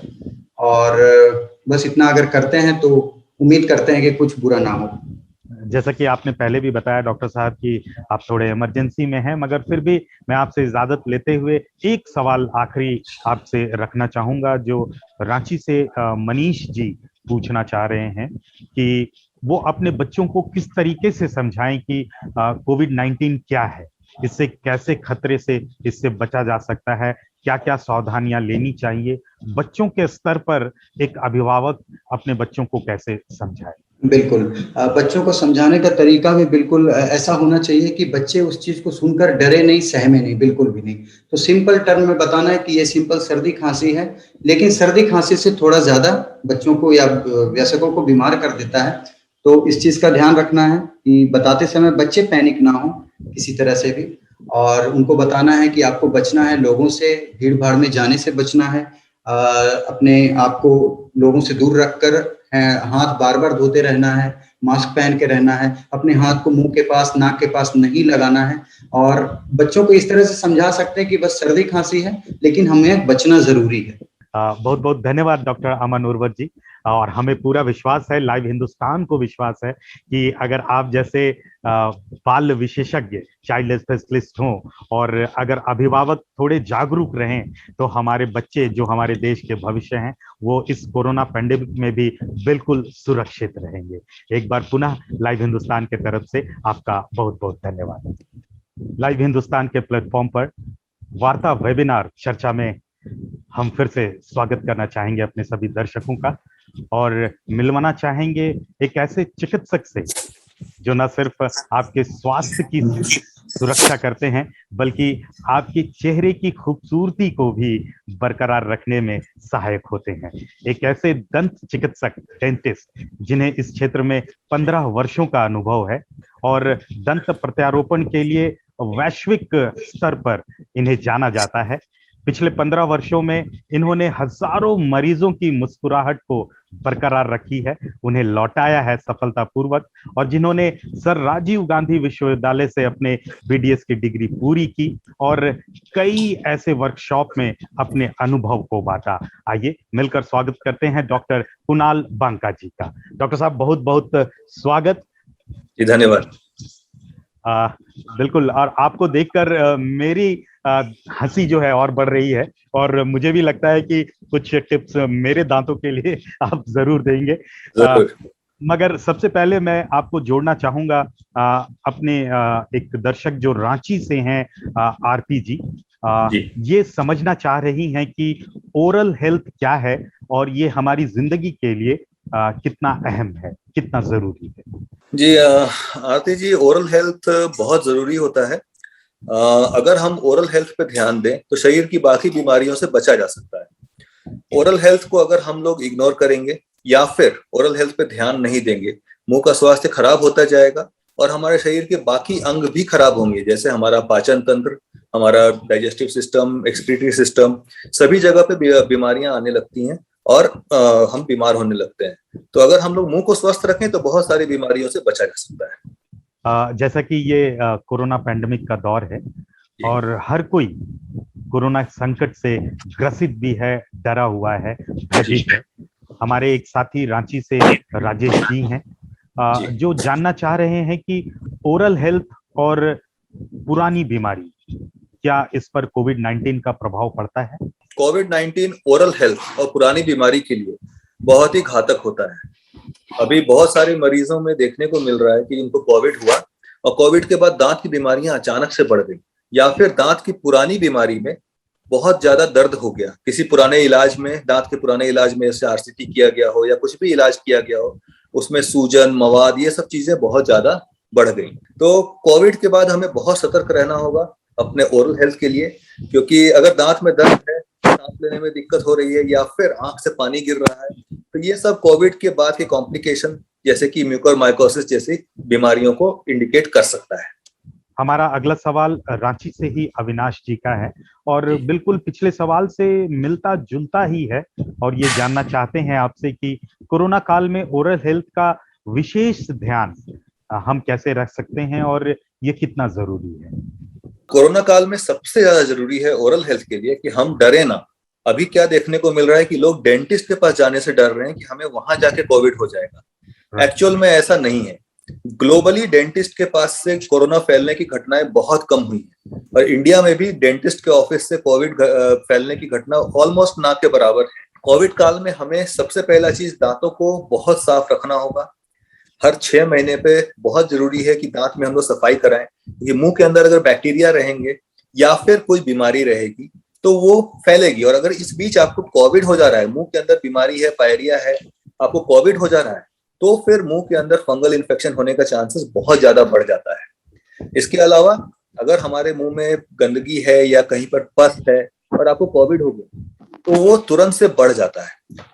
G: और बस इतना अगर करते हैं तो उम्मीद करते हैं कि कुछ बुरा ना हो।
F: जैसा कि आपने पहले भी बताया डॉक्टर साहब कि आप थोड़े इमरजेंसी में हैं, मगर फिर भी मैं आपसे इजाजत लेते हुए एक सवाल आखिरी आपसे रखना चाहूंगा, जो रांची से मनीष जी पूछना चाह रहे हैं कि वो अपने बच्चों को किस तरीके से समझाएं कि कोविड-19 क्या है, इससे कैसे खतरे से इससे बचा जा सकता है, क्या क्या सावधानियां लेनी चाहिए, बच्चों के स्तर पर एक अभिभावक अपने बच्चों को कैसे समझाए।
G: बिल्कुल, बच्चों को समझाने का तरीका भी बिल्कुल ऐसा होना चाहिए कि बच्चे उस चीज को सुनकर डरे नहीं, सहमे नहीं, बिल्कुल भी नहीं। तो सिंपल टर्म में बताना है कि ये सिंपल सर्दी खांसी है, लेकिन सर्दी खांसी से थोड़ा ज्यादा बच्चों को या वयस्कों को बीमार कर देता है। तो इस चीज का ध्यान रखना है कि बताते समय बच्चे पैनिक ना हो किसी तरह से भी, और उनको बताना है कि आपको बचना है, लोगों से भीड़ भाड़ में जाने से बचना है, अपने आप को लोगों से दूर रखकर हाथ बार बार धोते रहना है, मास्क पहन के रहना है, अपने हाथ को मुंह के पास, नाक के पास नहीं लगाना है। और बच्चों को इस तरह से समझा सकते हैं कि बस सर्दी खांसी है लेकिन हमें बचना जरूरी है।
F: बहुत बहुत धन्यवाद डॉक्टर अमन उर्वत जी। और हमें पूरा विश्वास है, लाइव हिंदुस्तान को विश्वास है कि अगर आप जैसे बाल विशेषज्ञ, चाइल्ड स्पेशलिस्ट हों और अगर अभिभावक थोड़े जागरूक रहें तो हमारे बच्चे जो हमारे देश के भविष्य हैं वो इस कोरोना पैंडेमिक में भी बिल्कुल सुरक्षित रहेंगे। एक बार पुनः लाइव हिंदुस्तान के तरफ से आपका बहुत बहुत धन्यवाद। लाइव हिंदुस्तान के प्लेटफॉर्म पर वार्ता वेबिनार चर्चा में हम फिर से स्वागत करना चाहेंगे अपने सभी दर्शकों का, और मिलवाना चाहेंगे एक ऐसे चिकित्सक से जो न सिर्फ आपके स्वास्थ्य की सुरक्षा करते हैं बल्कि आपके चेहरे की खूबसूरती को भी बरकरार रखने में सहायक होते हैं। एक ऐसे दंत चिकित्सक, डेंटिस्ट, जिन्हें इस क्षेत्र में 15 वर्षों का अनुभव है और दंत प्रत्यारोपण के लिए वैश्विक स्तर पर इन्हें जाना जाता है। पिछले 15 वर्षों में इन्होंने हजारों मरीजों की मुस्कुराहट को बरकरार रखी है, उन्हें लौटाया है सफलतापूर्वक, और जिन्होंने सर राजीव गांधी विश्वविद्यालय से अपने बीडीएस की डिग्री पूरी की और कई ऐसे वर्कशॉप में अपने अनुभव को बांटा। आइए मिलकर स्वागत करते हैं डॉक्टर कुणाल बांका जी का। डॉक्टर साहब बहुत बहुत स्वागत।
H: जी धन्यवाद।
F: बिल्कुल, और आपको देखकर मेरी हंसी जो है और बढ़ रही है, और मुझे भी लगता है कि कुछ टिप्स मेरे दांतों के लिए आप जरूर देंगे। मगर सबसे पहले मैं आपको जोड़ना चाहूंगा अपने एक दर्शक जो रांची से हैं, आरती जी, ये समझना चाह रही हैं कि ओरल हेल्थ क्या है और ये हमारी जिंदगी के लिए कितना अहम है, कितना जरूरी है।
H: जी आरती जी, ओरल हेल्थ बहुत जरूरी होता है। अगर हम ओरल हेल्थ पे ध्यान दें तो शरीर की बाकी बीमारियों से बचा जा सकता है। ओरल हेल्थ को अगर हम लोग इग्नोर करेंगे या फिर ओरल हेल्थ पे ध्यान नहीं देंगे, मुंह का स्वास्थ्य खराब होता जाएगा और हमारे शरीर के बाकी अंग भी खराब होंगे, जैसे हमारा पाचन तंत्र, हमारा डाइजेस्टिव सिस्टम, एक्सक्रीटरी सिस्टम, सभी जगह पे बीमारियां आने लगती हैं और हम बीमार होने लगते हैं। तो अगर हम लोग मुंह को स्वस्थ रखें तो बहुत सारी बीमारियों से बचा जा सकता है।
F: जैसा कि ये कोरोना पैंडेमिक का दौर है और हर कोई कोरोना संकट से ग्रसित भी है, डरा हुआ है, भयभीत है। हमारे एक साथी रांची से राजेश जी हैं जो जानना चाह रहे हैं कि ओरल हेल्थ और पुरानी बीमारी, क्या इस पर कोविड-19 का प्रभाव पड़ता है?
H: कोविड-19 ओरल हेल्थ और पुरानी बीमारी के लिए बहुत ही घातक होता है। अभी बहुत सारे मरीजों में देखने को मिल रहा है कि इनको कोविड हुआ और कोविड के बाद दांत की बीमारियां अचानक से बढ़ गई, या फिर दांत की पुरानी बीमारी में बहुत ज्यादा दर्द हो गया, किसी पुराने इलाज में, दांत के पुराने इलाज में जैसे आरसीटी किया गया हो या कुछ भी इलाज किया गया हो, उसमें सूजन, मवाद, ये सब चीजें बहुत ज्यादा बढ़ गई। तो कोविड के बाद हमें बहुत सतर्क रहना होगा अपने ओरल हेल्थ के लिए, क्योंकि अगर दांत में दर्द है, सांस लेने में दिक्कत हो रही है या फिर आंख से पानी गिर रहा है, तो ये सब कोविड के बाद के कॉम्प्लिकेशन जैसे कि म्यूकोरमाइकोसिस जैसी बीमारियों को इंडिकेट कर सकता है।
F: हमारा अगला सवाल रांची से ही अविनाश जी का है और बिल्कुल पिछले सवाल से मिलता जुलता ही है, और ये जानना चाहते हैं आपसे कि कोरोना काल में ओरल हेल्थ का विशेष ध्यान हम कैसे रख सकते हैं और ये कितना जरूरी है।
H: कोरोना काल में सबसे ज्यादा जरूरी है ओरल हेल्थ के लिए कि हम डरे ना। अभी क्या देखने को मिल रहा है कि लोग डेंटिस्ट के पास जाने से डर रहे हैं कि हमें वहां जाके कोविड हो जाएगा। एक्चुअल में ऐसा नहीं है। ग्लोबली डेंटिस्ट के पास से कोरोना फैलने की घटनाएं बहुत कम हुई है और इंडिया में भी डेंटिस्ट के ऑफिस से कोविड फैलने की घटना ऑलमोस्ट ना के बराबर है। कोविड काल में हमें सबसे पहला चीज दांतों को बहुत साफ रखना होगा। हर 6 महीने पे बहुत जरूरी है कि दांत में हम लोग सफाई कराएं। ये मुंह के अंदर अगर बैक्टीरिया रहेंगे या फिर कोई बीमारी रहेगी तो वो फैलेगी, और अगर इस बीच आपको कोविड हो जा रहा है, मुंह के अंदर बीमारी है, पायरिया है, आपको कोविड हो जा रहा है, तो फिर मुंह के अंदर फंगल इन्फेक्शन होने का चांसेस बहुत ज्यादा बढ़ जाता है। इसके अलावा अगर हमारे मुंह में गंदगी है या कहीं पर पस है और आपको कोविड हो गया तो वो तुरंत से बढ़ जाता है,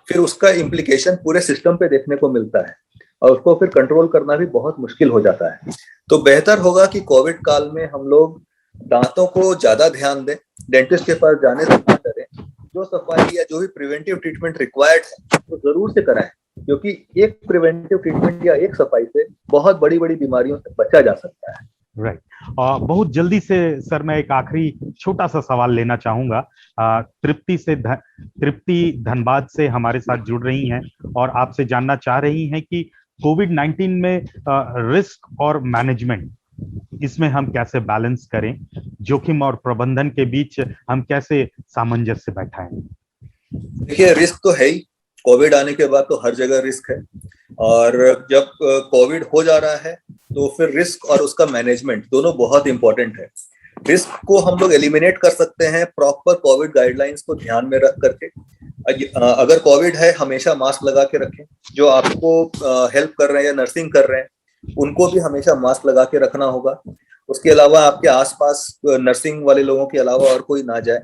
H: फिर उसका इम्प्लीकेशन पूरे सिस्टम पे देखने को मिलता है और उसको फिर कंट्रोल करना भी बहुत मुश्किल हो जाता है। तो बेहतर होगा कि कोविड काल में हम लोग दांतों को ज्यादा ध्यान दें, डेंटिस्ट के पास जाने से ना डरें, जो सफाई या जो भी प्रिवेंटिव ट्रीटमेंट रिक्वायर्ड है तो जरूर से कराएं, क्योंकि एक प्रिवेंटिव ट्रीटमेंट या एक सफाई से बहुत बड़ी बड़ी बीमारियों से बचा जा सकता है।
F: राइट। बहुत जल्दी से सर मैं एक आखिरी छोटा सा सवाल लेना चाहूंगा। तृप्ति धनबाद से हमारे साथ जुड़ रही हैं और आपसे जानना चाह रही हैं कि कोविड-19 में रिस्क और मैनेजमेंट, इसमें हम कैसे बैलेंस करें, जोखिम और प्रबंधन के बीच हम कैसे सामंजस्य बैठाएं।
H: देखिए, रिस्क तो है ही, कोविड आने के बाद तो हर जगह रिस्क है, और जब कोविड हो जा रहा है तो फिर रिस्क और उसका मैनेजमेंट दोनों बहुत इंपॉर्टेंट है। रिस्क को हम लोग एलिमिनेट कर सकते हैं प्रॉपर कोविड गाइडलाइंस को ध्यान में रख करके। अगर कोविड है, हमेशा मास्क लगा के रखें। जो आपको हेल्प कर रहे हैं या नर्सिंग कर रहे हैं उनको भी हमेशा मास्क लगा के रखना होगा। उसके अलावा आपके आसपास नर्सिंग वाले लोगों के अलावा और कोई ना जाए।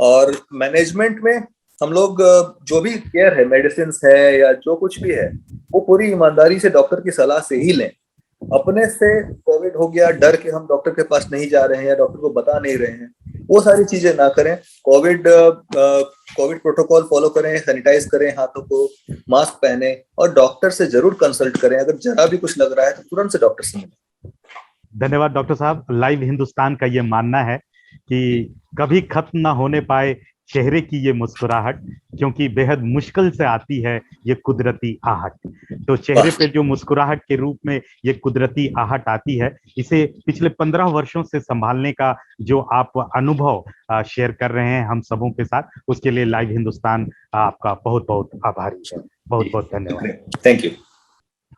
H: और मैनेजमेंट में हम लोग जो भी केयर है, मेडिसिन है या जो कुछ भी है, वो पूरी ईमानदारी से डॉक्टर की सलाह से ही लें। अपने से कोविड हो गया डर के हम डॉक्टर के पास नहीं जा रहे हैं या डॉक्टर को बता नहीं रहे हैं, वो सारी चीजें ना करें। कोविड प्रोटोकॉल फॉलो करें, सैनिटाइज करें हाथों को, मास्क पहने और डॉक्टर से जरूर कंसल्ट करें। अगर जरा भी कुछ लग रहा है तो तुरंत से डॉक्टर से मिलें।
F: धन्यवाद डॉक्टर साहब। लाइव हिंदुस्तान का ये मानना है कि कभी खत्म ना होने पाए चेहरे की ये मुस्कुराहट, क्योंकि बेहद मुश्किल से आती है ये कुदरती आहट। तो चेहरे पे जो मुस्कुराहट के रूप में ये कुदरती आहट आती है, इसे पिछले 15 वर्षों से संभालने का जो आप अनुभव शेयर कर रहे हैं हम सबों के साथ, उसके लिए लाइव हिंदुस्तान आपका बहुत बहुत आभारी है। बहुत बहुत धन्यवाद।
H: Thank you.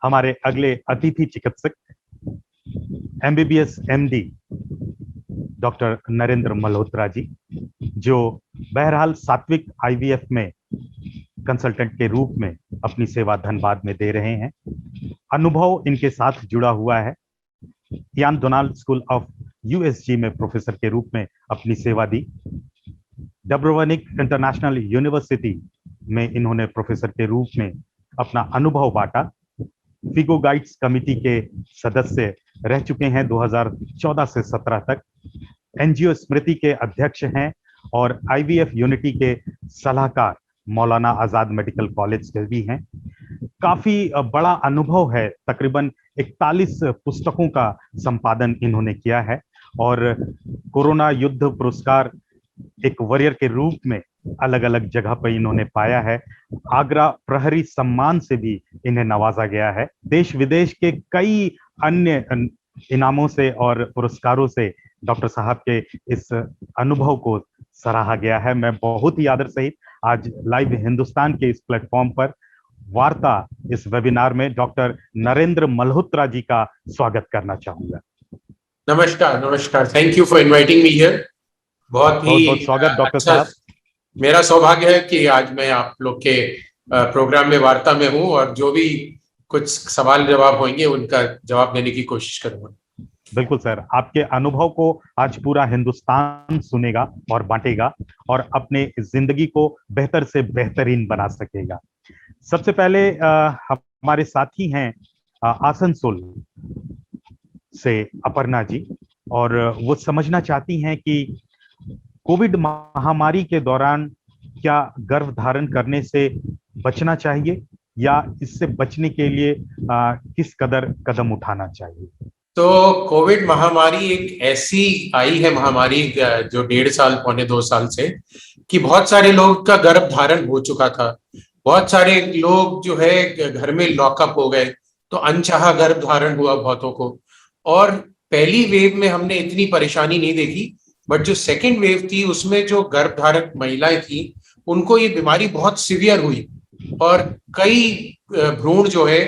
F: हमारे अगले अतिथि चिकित्सक MBBS MD doctor Narendra Malhotra ji, जो बहरहाल सात्विक IVF में कंसल्टेंट के रूप में अपनी सेवा धनबाद में दे रहे हैं। अनुभव इनके साथ जुड़ा हुआ है। यान डोनाल्ड स्कूल ऑफ USG में प्रोफेसर के रूप में अपनी सेवा दी। डब्रोवनिक इंटरनेशनल यूनिवर्सिटी में इन्होंने प्रोफेसर के रूप में अपना अनुभव बांटा। फिगो गाइड्स कमिटी के सदस्य रह चुके हैं 2014 से 17 तक। NGO स्मृति के अध्यक्ष हैं और IVF यूनिटी के सलाहकार मौलाना आजाद मेडिकल कॉलेज के भी हैं। काफी बड़ा अनुभव है, तकरीबन 41 पुस्तकों का संपादन इन्होंने किया है और कोरोना युद्ध पुरस्कार एक वॉरियर के रूप में अलग अलग जगह पर इन्होंने पाया है। आगरा प्रहरी सम्मान से भी इन्हें नवाजा गया है। देश विदेश के कई अन्य इनामों से और पुरस्कारों से डॉक्टर साहब के इस अनुभव को सराहा गया है। मैं बहुत ही आदर सहित आज लाइव हिंदुस्तान के इस प्लेटफॉर्म पर वार्ता इस वेबिनार में डॉक्टर नरेंद्र मल्होत्रा जी का स्वागत करना चाहूंगा।
I: नमस्कार, नमस्कार। Thank you for inviting me here. बहुत
F: बहुत स्वागत डॉक्टर साहब।
I: मेरा सौभाग्य है कि आज मैं आप लोग के प्रोग्राम में वार्ता में हूं और जो भी कुछ सवाल जवाब होंगे उनका जवाब देने की कोशिश करूंगा।
F: बिल्कुल सर, आपके अनुभव को आज पूरा हिंदुस्तान सुनेगा और बांटेगा और अपने जिंदगी को बेहतर से बेहतरीन बना सकेगा। सबसे पहले हमारे साथी हैं आसनसोल से अपर्णा जी, और वो समझना चाहती हैं कि कोविड महामारी के दौरान क्या गर्भ धारण करने से बचना चाहिए या इससे बचने के लिए किस कदर कदम उठाना चाहिए।
I: तो कोविड महामारी एक ऐसी आई है महामारी जो 1.5 साल पौने 2 साल से, कि बहुत सारे लोग का गर्भ धारण हो चुका था। बहुत सारे लोग जो है घर में लॉकअप हो गए, तो अनचाहा गर्भ धारण हुआ बहुतों को। और पहली वेव में हमने इतनी परेशानी नहीं देखी, बट जो सेकेंड वेव थी उसमें जो गर्भधारक महिलाएं थी उनको ये बीमारी बहुत सीवियर हुई और कई भ्रूण जो है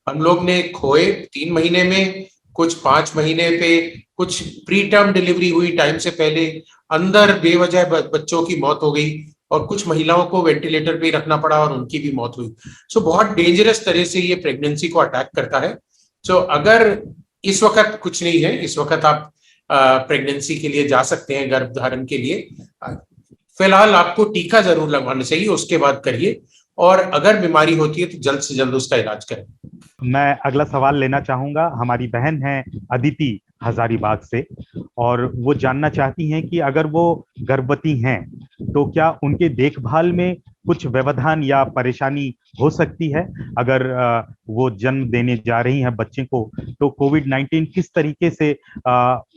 I: हम लोग ने खोए 3 महीने में, कुछ 5 महीने पे, कुछ प्री टर्म डिलीवरी हुई टाइम से पहले, अंदर बेवजह बच्चों की मौत हो गई और कुछ महिलाओं को वेंटिलेटर पे रखना पड़ा और उनकी भी मौत हुई। सो बहुत डेंजरस तरह से ये प्रेगनेंसी को अटैक करता है। सो अगर इस वक्त कुछ नहीं है, इस वक्त आप प्रेगनेंसी के लिए जा सकते हैं, गर्भधारण के लिए। फिलहाल आपको टीका जरूर लगवाना चाहिए, उसके बाद करिए, और अगर बीमारी होती है तो जल्द से जल्द उसका इलाज करें।
F: मैं अगला सवाल लेना चाहूंगा। हमारी बहन है अदिति हजारीबाग से, और वो जानना चाहती हैं कि अगर वो गर्भवती हैं तो क्या उनके देखभाल में कुछ व्यवधान या परेशानी हो सकती है। अगर वो जन्म देने जा रही हैं बच्चे को, तो कोविड-19 किस तरीके से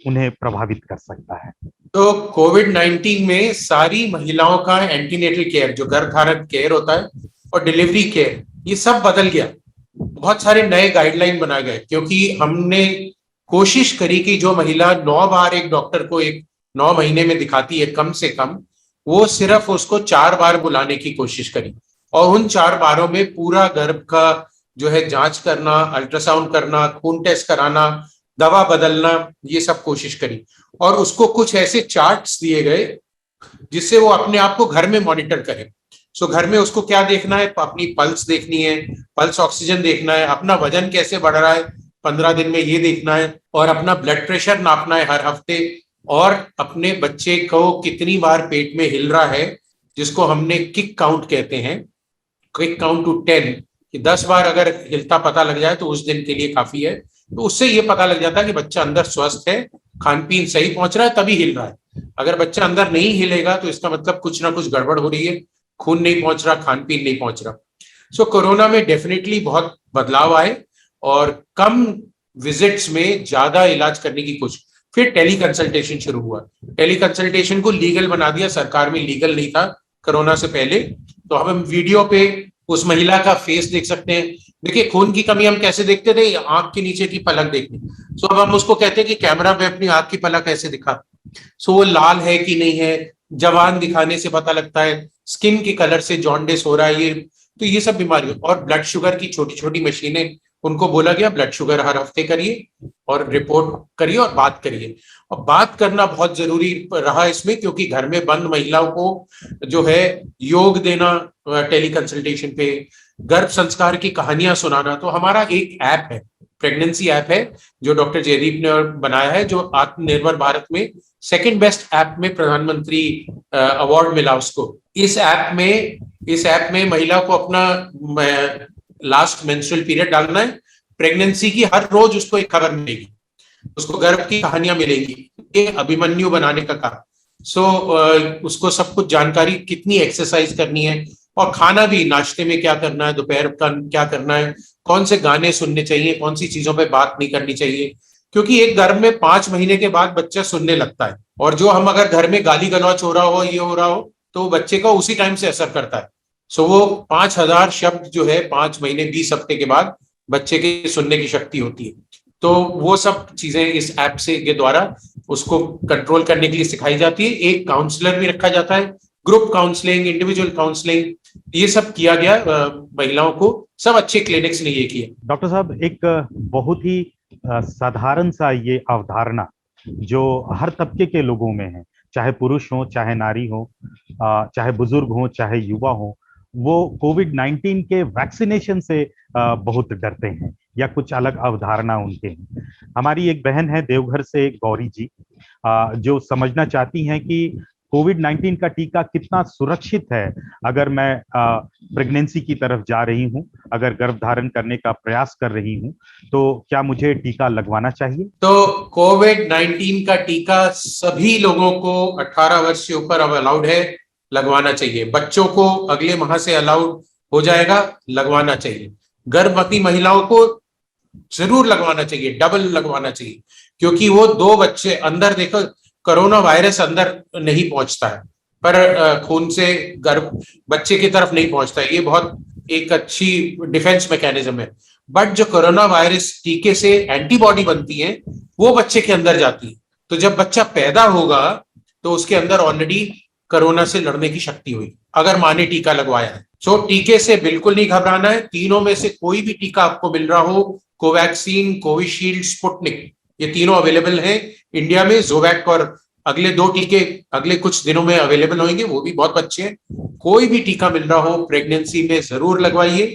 F: उन्हें प्रभावित कर सकता है।
I: तो कोविड-19 में सारी महिलाओं का एंटीनेटल केयर, जो गर्भधारण केयर होता है, और डिलीवरी केयर, ये सब बदल गया। बहुत सारे नए गाइडलाइन बनाए गए, क्योंकि हमने कोशिश करी कि जो महिला 9 बार एक डॉक्टर को एक 9 महीने में दिखाती है कम से कम, वो सिर्फ उसको 4 बार बुलाने की कोशिश करी, और उन 4 बारों में पूरा गर्भ का जो है जांच करना, अल्ट्रासाउंड करना, खून टेस्ट कराना, दवा बदलना, ये सब कोशिश करी। और उसको कुछ ऐसे चार्ट्स दिए गए जिससे वो अपने आप को घर में मॉनिटर करे। सो घर में उसको क्या देखना है, अपनी पल्स देखनी है, पल्स ऑक्सीजन देखना है, अपना वजन कैसे बढ़ रहा है 15 दिन में ये देखना है, और अपना ब्लड प्रेशर नापना है हर हफ्ते, और अपने बच्चे को कितनी बार पेट में हिल रहा है, जिसको हमने किक काउंट कहते हैं, क्विक काउंट टू 10, कि 10 बार अगर हिलता पता लग जाए तो उस दिन के लिए काफी है। तो उससे ये पता लग जाता है कि बच्चा अंदर स्वस्थ है, खान पीन सही पहुंच रहा है, तभी हिल रहा है। अगर बच्चा अंदर नहीं हिलेगा तो इसका मतलब कुछ ना कुछ गड़बड़ हो रही है, खून नहीं पहुंच रहा, खान पीन नहीं पहुंच रहा। सो कोरोना में डेफिनेटली बहुत बदलाव आए और कम विजिट्स में ज्यादा इलाज करने की कोशिश। फिर टेली कंसल्टेशन शुरू हुआ। टेली कंसल्टेशन को लीगल बना दिया, सरकार में लीगल नहीं था कोरोना से पहले। तो अब हम वीडियो पे उस महिला का फेस देख सकते हैं। देखिए, खून की कमी हम कैसे देखते थे, आंख के नीचे की पलक देखनी। सो अब हम उसको कहते हैं कि कैमरा पे अपनी आंख की पलक ऐसे दिखा। सो वो लाल है कि नहीं है, जवान दिखाने से पता लगता है, स्किन के कलर से जॉन्डिस हो रहा है, ये सब बीमारी। और ब्लड शुगर की छोटी छोटी मशीनें, उनको बोला गया ब्लड शुगर हर हफ्ते करिए और रिपोर्ट करिए और बात करिए। और बात करना बहुत जरूरी रहा इसमें, क्योंकि घर में बंद महिलाओं को जो है योग देना टेली कंसल्टेशन पे, गर्भ संस्कार की कहानियां सुनाना। तो हमारा एक ऐप है, प्रेगनेंसी ऐप है, जो डॉक्टर जयदीप ने बनाया है, जो आत्मनिर्भर भारत में सेकंड बेस्ट ऐप में प्रधानमंत्री अवार्ड मिला उसको। इस ऐप में महिला को अपना लास्ट मेंस्ट्रुअल पीरियड डालना है, प्रेगनेंसी की हर रोज उसको एक खबर मिलेगी, उसको गर्भ की कहानियां मिलेंगी, ये अभिमन्यु बनाने का काम। सो उसको सब कुछ जानकारी, कितनी एक्सरसाइज करनी है, और खाना भी, नाश्ते में क्या करना है, दोपहर का क्या करना है, कौन से गाने सुनने चाहिए, कौन सी चीजों पे बात नहीं करनी चाहिए। क्योंकि एक गर्भ में 5 महीने के बाद बच्चा सुनने लगता है, और जो हम अगर घर में गाली गलौच हो रहा हो, ये हो रहा हो, तो बच्चे को उसी टाइम से असर करता है। सो वो 5000 शब्द जो है 5 महीने 20 हफ्ते के बाद बच्चे के सुनने की शक्ति होती है। तो वो सब चीजें इस ऐप से के द्वारा उसको कंट्रोल करने के लिए सिखाई जाती है। एक काउंसलर भी रखा जाता है ग्रुप काउंसलिंग, इंडिविजुअल काउंसलिंग, ये सब किया गया महिलाओं को। सब अच्छे क्लिनिक्स ने ये किए।
F: डॉक्टर साहब, एक बहुत ही साधारण सा ये अवधारणा जो हर तबके के लोगों में है, चाहे पुरुष हो, चाहे नारी हो, चाहे बुजुर्ग हो, चाहे युवा हो, वो कोविड-19 के वैक्सीनेशन से बहुत डरते हैं या कुछ अलग अवधारणा उनके हैं। हमारी एक बहन है देवघर से, गौरी जी, जो समझना चाहती हैं कि कोविड-19 का टीका कितना सुरक्षित है अगर मैं प्रेगनेंसी की तरफ जा रही हूं, अगर गर्भधारण करने का प्रयास कर रही हूं, तो क्या मुझे टीका लगवाना चाहिए?
I: तो कोविड-19 का टीका सभी लोगों को 18 वर्ष से ऊपर अब अलाउड है, लगवाना चाहिए। बच्चों को अगले माह से अलाउड हो जाएगा, लगवाना चाहिए। गर्भवती महिलाओं को जरूर लगवाना चाहिए, डबल लगवाना चाहिए, क्योंकि वो 2 बच्चे अंदर, देखो कोरोना वायरस अंदर नहीं पहुंचता है, पर खून से गर्भ बच्चे की तरफ नहीं पहुंचता है। ये बहुत एक अच्छी डिफेंस मैकेनिज्म है। बट जो कोरोना वायरस टीके से एंटीबॉडी बनती है वो बच्चे के अंदर जाती है। तो जब बच्चा पैदा होगा तो उसके अंदर ऑलरेडी कोरोना से लड़ने की शक्ति हुई, अगर माँ ने टीका लगवाया है। सो टीके से बिल्कुल नहीं घबराना है। तीनों में से कोई भी टीका आपको मिल रहा हो, कोवैक्सीन, कोविशील्ड, स्पुतनिक, ये तीनों अवेलेबल हैं इंडिया में। जोवैक और अगले 2 टीके अगले कुछ दिनों में अवेलेबल होंगे, वो भी बहुत अच्छे हैं। कोई भी टीका मिल रहा हो प्रेगनेंसी में जरूर लगवाइए।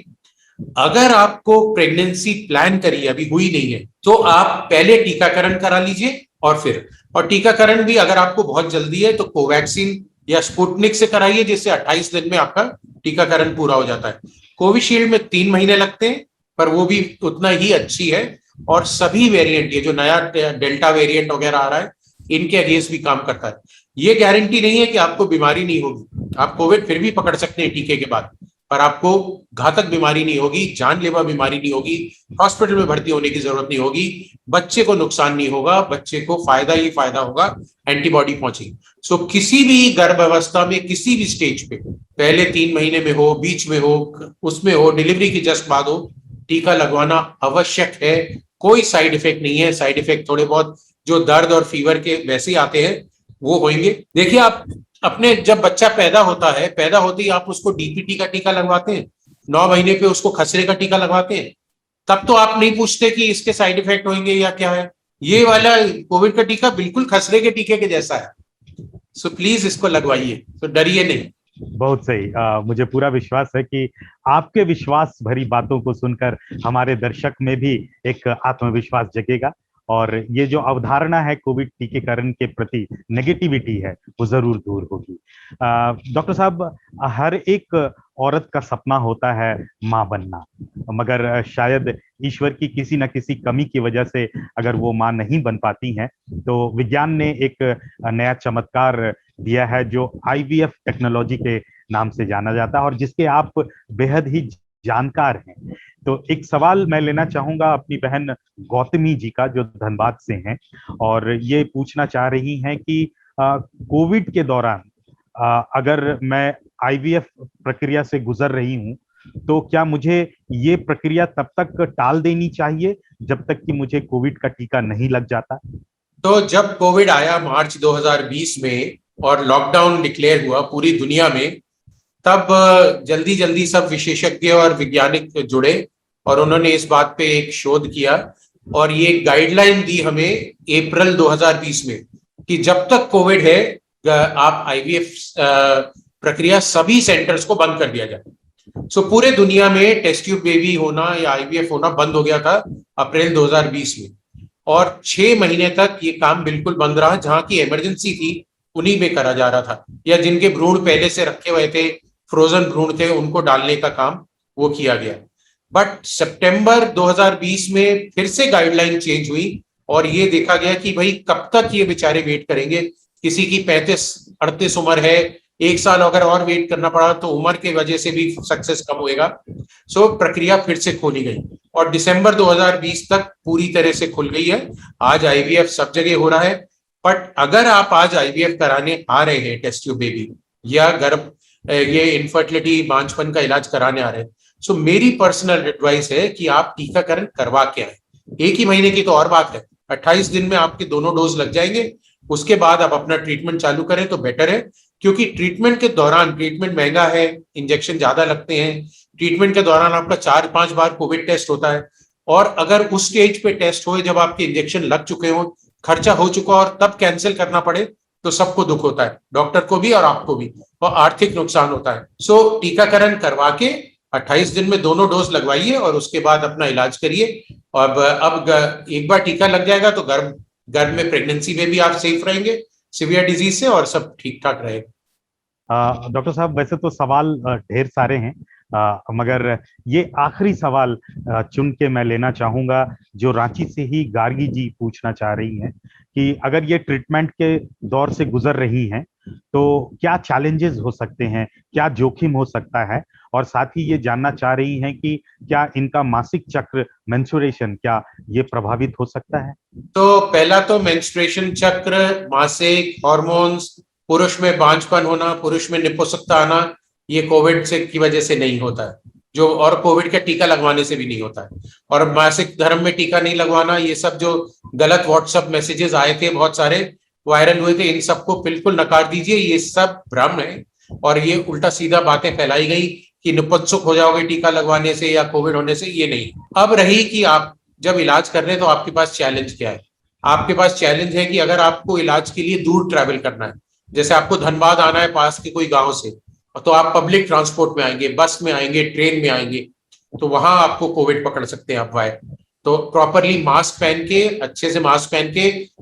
I: अगर आपको प्रेगनेंसी प्लान करी अभी हुई नहीं है तो आप पहले टीकाकरण करा लीजिए और टीकाकरण भी अगर आपको बहुत जल्दी है तो कोवैक्सीन या स्पुतनिक से कराइए, जिससे 28 दिन में आपका टीकाकरण पूरा हो जाता है। कोविशील्ड में 3 महीने लगते हैं, पर वो भी उतना ही अच्छी है। और सभी वेरिएंट, ये जो नया डेल्टा वेरिएंट वगैरह आ रहा है, इनके अगेंस्ट भी काम करता है। ये गारंटी नहीं है कि आपको बीमारी नहीं होगी, आप कोविड फिर भी पकड़ सकते हैं टीके के बाद, पर आपको घातक बीमारी नहीं होगी, जानलेवा बीमारी नहीं होगी, हॉस्पिटल में भर्ती होने की जरूरत नहीं होगी, बच्चे को नुकसान नहीं होगा, बच्चे को फायदा ही फायदा होगा, एंटीबॉडी पहुंचेगी। सो किसी भी गर्भावस्था में, किसी भी स्टेज पे, पहले 3 महीने में हो, बीच में हो, उसमें हो, डिलीवरी की जस्ट बाद हो, टीका लगवाना आवश्यक है। कोई साइड इफेक्ट नहीं है। साइड इफेक्ट थोड़े बहुत जो दर्द और फीवर के वैसे ही आते हैं वो होंगे। देखिए, आप अपने जब बच्चा पैदा होता है, पैदा होते ही आप उसको डीपीटी का टीका लगवाते हैं, 9 महीने पे उसको खसरे का टीका लगवाते हैं, तब तो आप नहीं पूछते कि इसके साइड इफेक्ट होंगे या क्या है। ये वाला कोविड का टीका बिल्कुल खसरे के टीके के जैसा है। सो प्लीज इसको लगवाइए, तो डरिए नहीं।
F: बहुत सही। मुझे पूरा विश्वास है कि आपके विश्वास भरी बातों को सुनकर हमारे दर्शक में भी एक आत्मविश्वास जगेगा और ये जो अवधारणा है कोविड टीकाकरण के प्रति नेगेटिविटी है वो जरूर दूर होगी। डॉक्टर साहब, हर एक औरत का सपना होता है माँ बनना, मगर शायद ईश्वर की किसी न किसी कमी की वजह से अगर वो माँ नहीं बन पाती हैं, तो विज्ञान ने एक नया चमत्कार दिया है जो IVF टेक्नोलॉजी के नाम से जाना जाता है और जिसके आप बेहद ही जानकार हैं। तो एक सवाल मैं लेना चाहूंगा अपनी बहन गौतमी जी का, जो धनबाद से हैं, और ये पूछना चाह रही हैं कि कोविड के दौरान अगर मैं IVF प्रक्रिया से गुजर रही हूं तो क्या मुझे ये प्रक्रिया तब तक टाल देनी चाहिए जब तक कि मुझे कोविड का टीका नहीं लग जाता?
I: तो जब कोविड आया मार्च 2020 में और लॉकडाउन डिक्लेयर हुआ पूरी दुनिया में, तब जल्दी जल्दी सब विशेषज्ञ और वैज्ञानिक जुड़े और उन्होंने इस बात पे एक शोध किया और ये गाइडलाइन दी हमें अप्रैल 2020 में कि जब तक कोविड है आप IVF प्रक्रिया सभी सेंटर्स को बंद कर दिया जाए। सो पूरे दुनिया में टेस्ट ट्यूब बेबी होना या IVF होना बंद हो गया था अप्रैल 2020 में, और 6 महीने तक ये काम बिल्कुल बंद रहा। जहां की इमरजेंसी थी उन्हीं में करा जा रहा था, या जिनके भ्रूण पहले से रखे हुए थे, फ्रोजन भ्रूण थे, उनको डालने का काम वो किया गया। बट सितंबर 2020 में फिर से गाइडलाइन चेंज हुई और ये देखा गया कि भाई कब तक ये बेचारे वेट करेंगे। किसी की 35-38 उम्र है, 1 साल अगर और वेट करना पड़ा तो उम्र की वजह से भी सक्सेस कम होएगा। सो प्रक्रिया फिर से खोली गई और दिसंबर 2020 तक पूरी तरह से खुल गई है। आज IVF सब जगह हो रहा है। बट अगर आप आज IVF कराने आ रहे हैं, टेस्ट ट्यूब बेबी या ये इनफर्टिलिटी बांझपन का इलाज कराने आ रहे हैं, सो मेरी पर्सनल एडवाइस है कि आप टीकाकरण करवा के आए। 1 ही महीने की तो और बात है, 28 दिन में आपके दोनों डोज लग जाएंगे। उसके बाद आप अपना ट्रीटमेंट चालू करें तो बेटर है। क्योंकि ट्रीटमेंट के दौरान, ट्रीटमेंट महंगा है, इंजेक्शन ज्यादा लगते हैं, ट्रीटमेंट के दौरान आपका 4-5 बार कोविड टेस्ट होता है, और अगर उस स्टेज पे टेस्ट हो जब आपके इंजेक्शन लग चुके हो, खर्चा हो चुका और तब कैंसिल करना पड़े, तो सबको दुख होता है, डॉक्टर को भी और आपको भी, और आर्थिक नुकसान होता है। सो टीकाकरण करवा के 28 दिन में दोनों डोज लगवाइए और उसके बाद अपना इलाज करिए। अब एक बार टीका लग जाएगा तो गर्भ में, प्रेगनेंसी में भी आप सेफ रहेंगे सीवियर डिजीज से, और सब ठीक ठाक रहेगा।
F: डॉक्टर साहब, वैसे तो सवाल ढेर सारे हैं, मगर ये आखिरी सवाल चुन के मैं लेना चाहूंगा, जो रांची से ही गार्गी जी पूछना चाह रही हैं कि अगर ये ट्रीटमेंट के दौर से गुजर रही हैं तो क्या चैलेंजेस हो सकते हैं, क्या जोखिम हो सकता है, और साथ ही ये जानना चाह रही हैं कि क्या इनका मासिक चक्र, मेंस्ट्रुएशन, क्या ये प्रभावित हो सकता है?
I: तो पहला तो मेंस्ट्रुएशन चक्र, मासिक, हार्मोन्स, पुरुष में बांझपन होना, पुरुष में निपुंसकता आना, ये कोविड से की वजह से नहीं होता है, जो, और कोविड का टीका लगवाने से भी नहीं होता है। और मासिक धर्म में टीका नहीं लगवाना, ये सब जो गलत व्हाट्सएप मैसेजेस आए थे, बहुत सारे वायरल हुए थे, इन सबको बिल्कुल नकार दीजिए, ये सब भ्रम है और ये उल्टा सीधा बातें फैलाई गई कि निपुंसक हो जाओगे टीका लगवाने से या कोविड होने से, ये नहीं। अब रही कि आप जब इलाज कर रहे हैं तो आपके पास चैलेंज क्या है? आपके पास चैलेंज है कि अगर आपको इलाज के लिए दूर ट्रैवल करना है, जैसे आपको धनबाद आना है पास के कोई गांव से, तो आप पब्लिक ट्रांसपोर्ट में आएंगे, बस में आएंगे, ट्रेन में आएंगे, तो वहां आपको कोविड पकड़ सकते हैं आप वायर। तो प्रॉपरली मास्क पहन के, अच्छे से मास्क पहन के,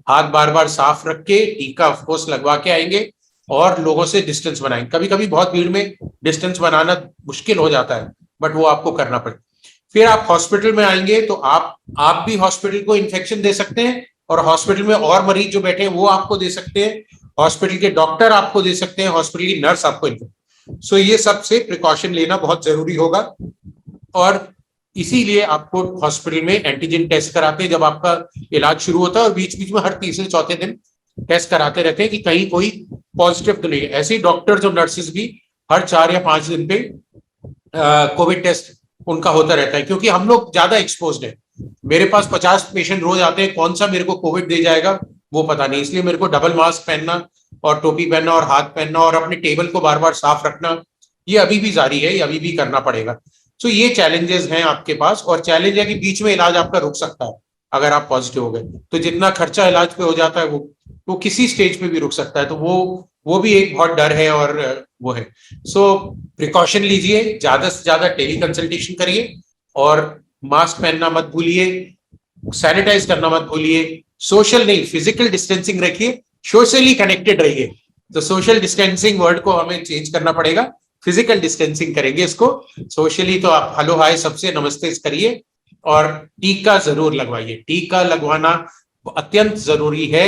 I: हाथ बार बार साफ रख के, टीका ऑफकोर्स लगवा के आएंगे और लोगों से डिस्टेंस बनाएंगे। कभी कभी बहुत भीड़ में डिस्टेंस बनाना मुश्किल हो जाता है, बट वो आपको करना पड़ेगा। फिर आप हॉस्पिटल में आएंगे तो आप भी हॉस्पिटल को इन्फेक्शन दे सकते हैं, और हॉस्पिटल में और मरीज जो बैठे हैं वो आपको दे सकते हैं, हॉस्पिटल के डॉक्टर आपको दे सकते हैं, हॉस्पिटल की नर्स आपको। सो ये सबसे प्रिकॉशन लेना बहुत जरूरी होगा, और इसीलिए आपको हॉस्पिटल में एंटीजन टेस्ट कराते हैं जब आपका इलाज शुरू होता है, और बीच बीच में हर तीसरे चौथे दिन टेस्ट कराते रहते हैं कि कहीं कोई पॉजिटिव तो नहीं है। ऐसे ही डॉक्टर्स और नर्सेज भी हर 4 या 5 दिन पे कोविड टेस्ट उनका होता रहता है, क्योंकि हम लोग ज्यादा एक्सपोज्ड है। मेरे पास 50 पेशेंट रोज आते हैं, कौन सा मेरे को कोविड दे जाएगा वो पता नहीं, इसलिए मेरे को डबल मास्क पहनना और टोपी पहनना और हाथ पहनना और अपने टेबल को बार बार साफ रखना, ये अभी भी जारी है, ये अभी भी करना पड़ेगा। सो ये चैलेंजेस हैं आपके पास, और चैलेंज है कि बीच में इलाज आपका रुक सकता है अगर आप पॉजिटिव हो गए, तो जितना खर्चा इलाज पे हो जाता है वो किसी स्टेज पे भी रुक सकता है, तो वो भी एक बहुत डर है और वो है। सो प्रिकॉशन लीजिए, ज्यादा से ज्यादा टेली कंसल्टेशन करिए, और मास्क पहनना मत भूलिए, सैनिटाइज करना मत भूलिए, सोशल नहीं फिजिकल डिस्टेंसिंग रखिए, सोशली कनेक्टेड रहिए। तो सोशल डिस्टेंसिंग वर्ड को हमें चेंज करना पड़ेगा, फिजिकल डिस्टेंसिंग करेंगे इसको। सोशली तो आप हेलो हाय सबसे नमस्ते करिए, और टीका जरूर लगवाइए। टीका लगवाना अत्यंत जरूरी है।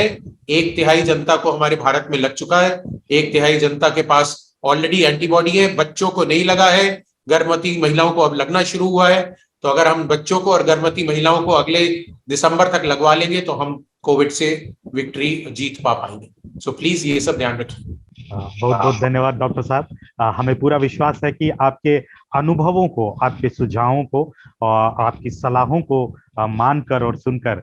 I: 1/3 जनता को हमारे भारत में लग चुका है, 1/3 जनता के पास ऑलरेडी एंटीबॉडी है, बच्चों को नहीं लगा है, गर्भवती महिलाओं को अब लगना शुरू हुआ है। तो अगर हम बच्चों को और गर्भवती महिलाओं को अगले दिसंबर तक लगवा लेंगे तो हम कोविड से विक्ट्री जीत पा पाएंगे। सो प्लीज ये सब ध्यान रखिए।
F: बहुत बहुत धन्यवाद डॉक्टर साहब। हमें पूरा विश्वास है कि आपके अनुभवों को, आपके सुझावों को और आपकी सलाहों को मानकर और सुनकर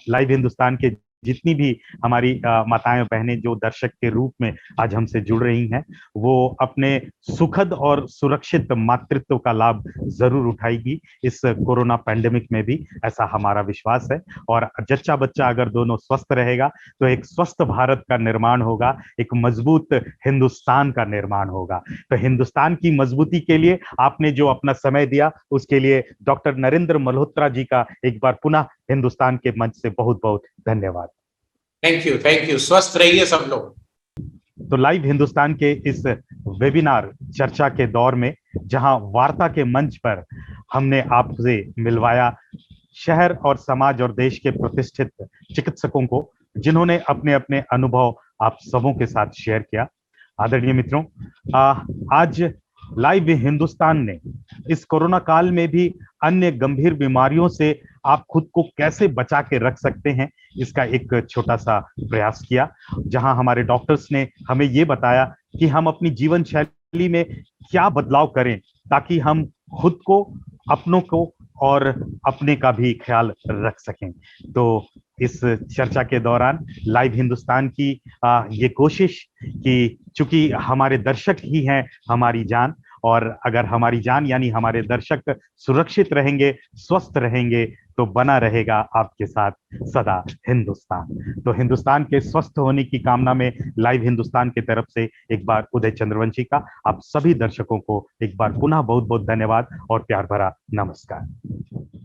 F: लाइव हिंदुस्तान के जितनी भी हमारी माताएं बहनें जो दर्शक के रूप में आज हमसे जुड़ रही हैं, वो अपने सुखद और सुरक्षित मातृत्व का लाभ जरूर उठाएगी इस कोरोना पैंडेमिक में भी, ऐसा हमारा विश्वास है। और जच्चा बच्चा अगर दोनों स्वस्थ रहेगा तो एक स्वस्थ भारत का निर्माण होगा, एक मजबूत हिंदुस्तान का निर्माण होगा। तो हिंदुस्तान की मजबूती के लिए आपने जो अपना समय दिया उसके लिए डॉक्टर नरेंद्र मल्होत्रा जी का एक बार पुनः हिंदुस्तान के मंच से बहुत बहुत धन्यवाद।
I: Thank you. स्वस्थ रहिए सब लोग।
F: तो लाइव हिंदुस्तान के इस वेबिनार चर्चा के दौर में, जहां वार्ता के मंच पर हमने आपसे मिलवाया शहर और समाज और देश के प्रतिष्ठित चिकित्सकों को, जिन्होंने अपने अपने अनुभव आप सबों के साथ शेयर किया। आदरणीय मित्रों, आज लाइव हिंदुस्तान ने इस कोरोना काल में भी अन्य गंभीर बीमारियों से आप खुद को कैसे बचा के रख सकते हैं, इसका एक छोटा सा प्रयास किया, जहां हमारे डॉक्टर्स ने हमें ये बताया कि हम अपनी जीवन शैली में क्या बदलाव करें ताकि हम खुद को, अपनों को और अपने का भी ख्याल रख सकें। तो इस चर्चा के दौरान लाइव हिंदुस्तान की ये कोशिश कि चूंकि हमारे दर्शक ही हैं हमारी जान, और अगर हमारी जान यानी हमारे दर्शक सुरक्षित रहेंगे, स्वस्थ रहेंगे, तो बना रहेगा आपके साथ सदा हिंदुस्तान। तो हिंदुस्तान के स्वस्थ होने की कामना में लाइव हिंदुस्तान की तरफ से एक बार उदय चंद्रवंशी का आप सभी दर्शकों को एक बार पुनः बहुत बहुत धन्यवाद और प्यार भरा नमस्कार।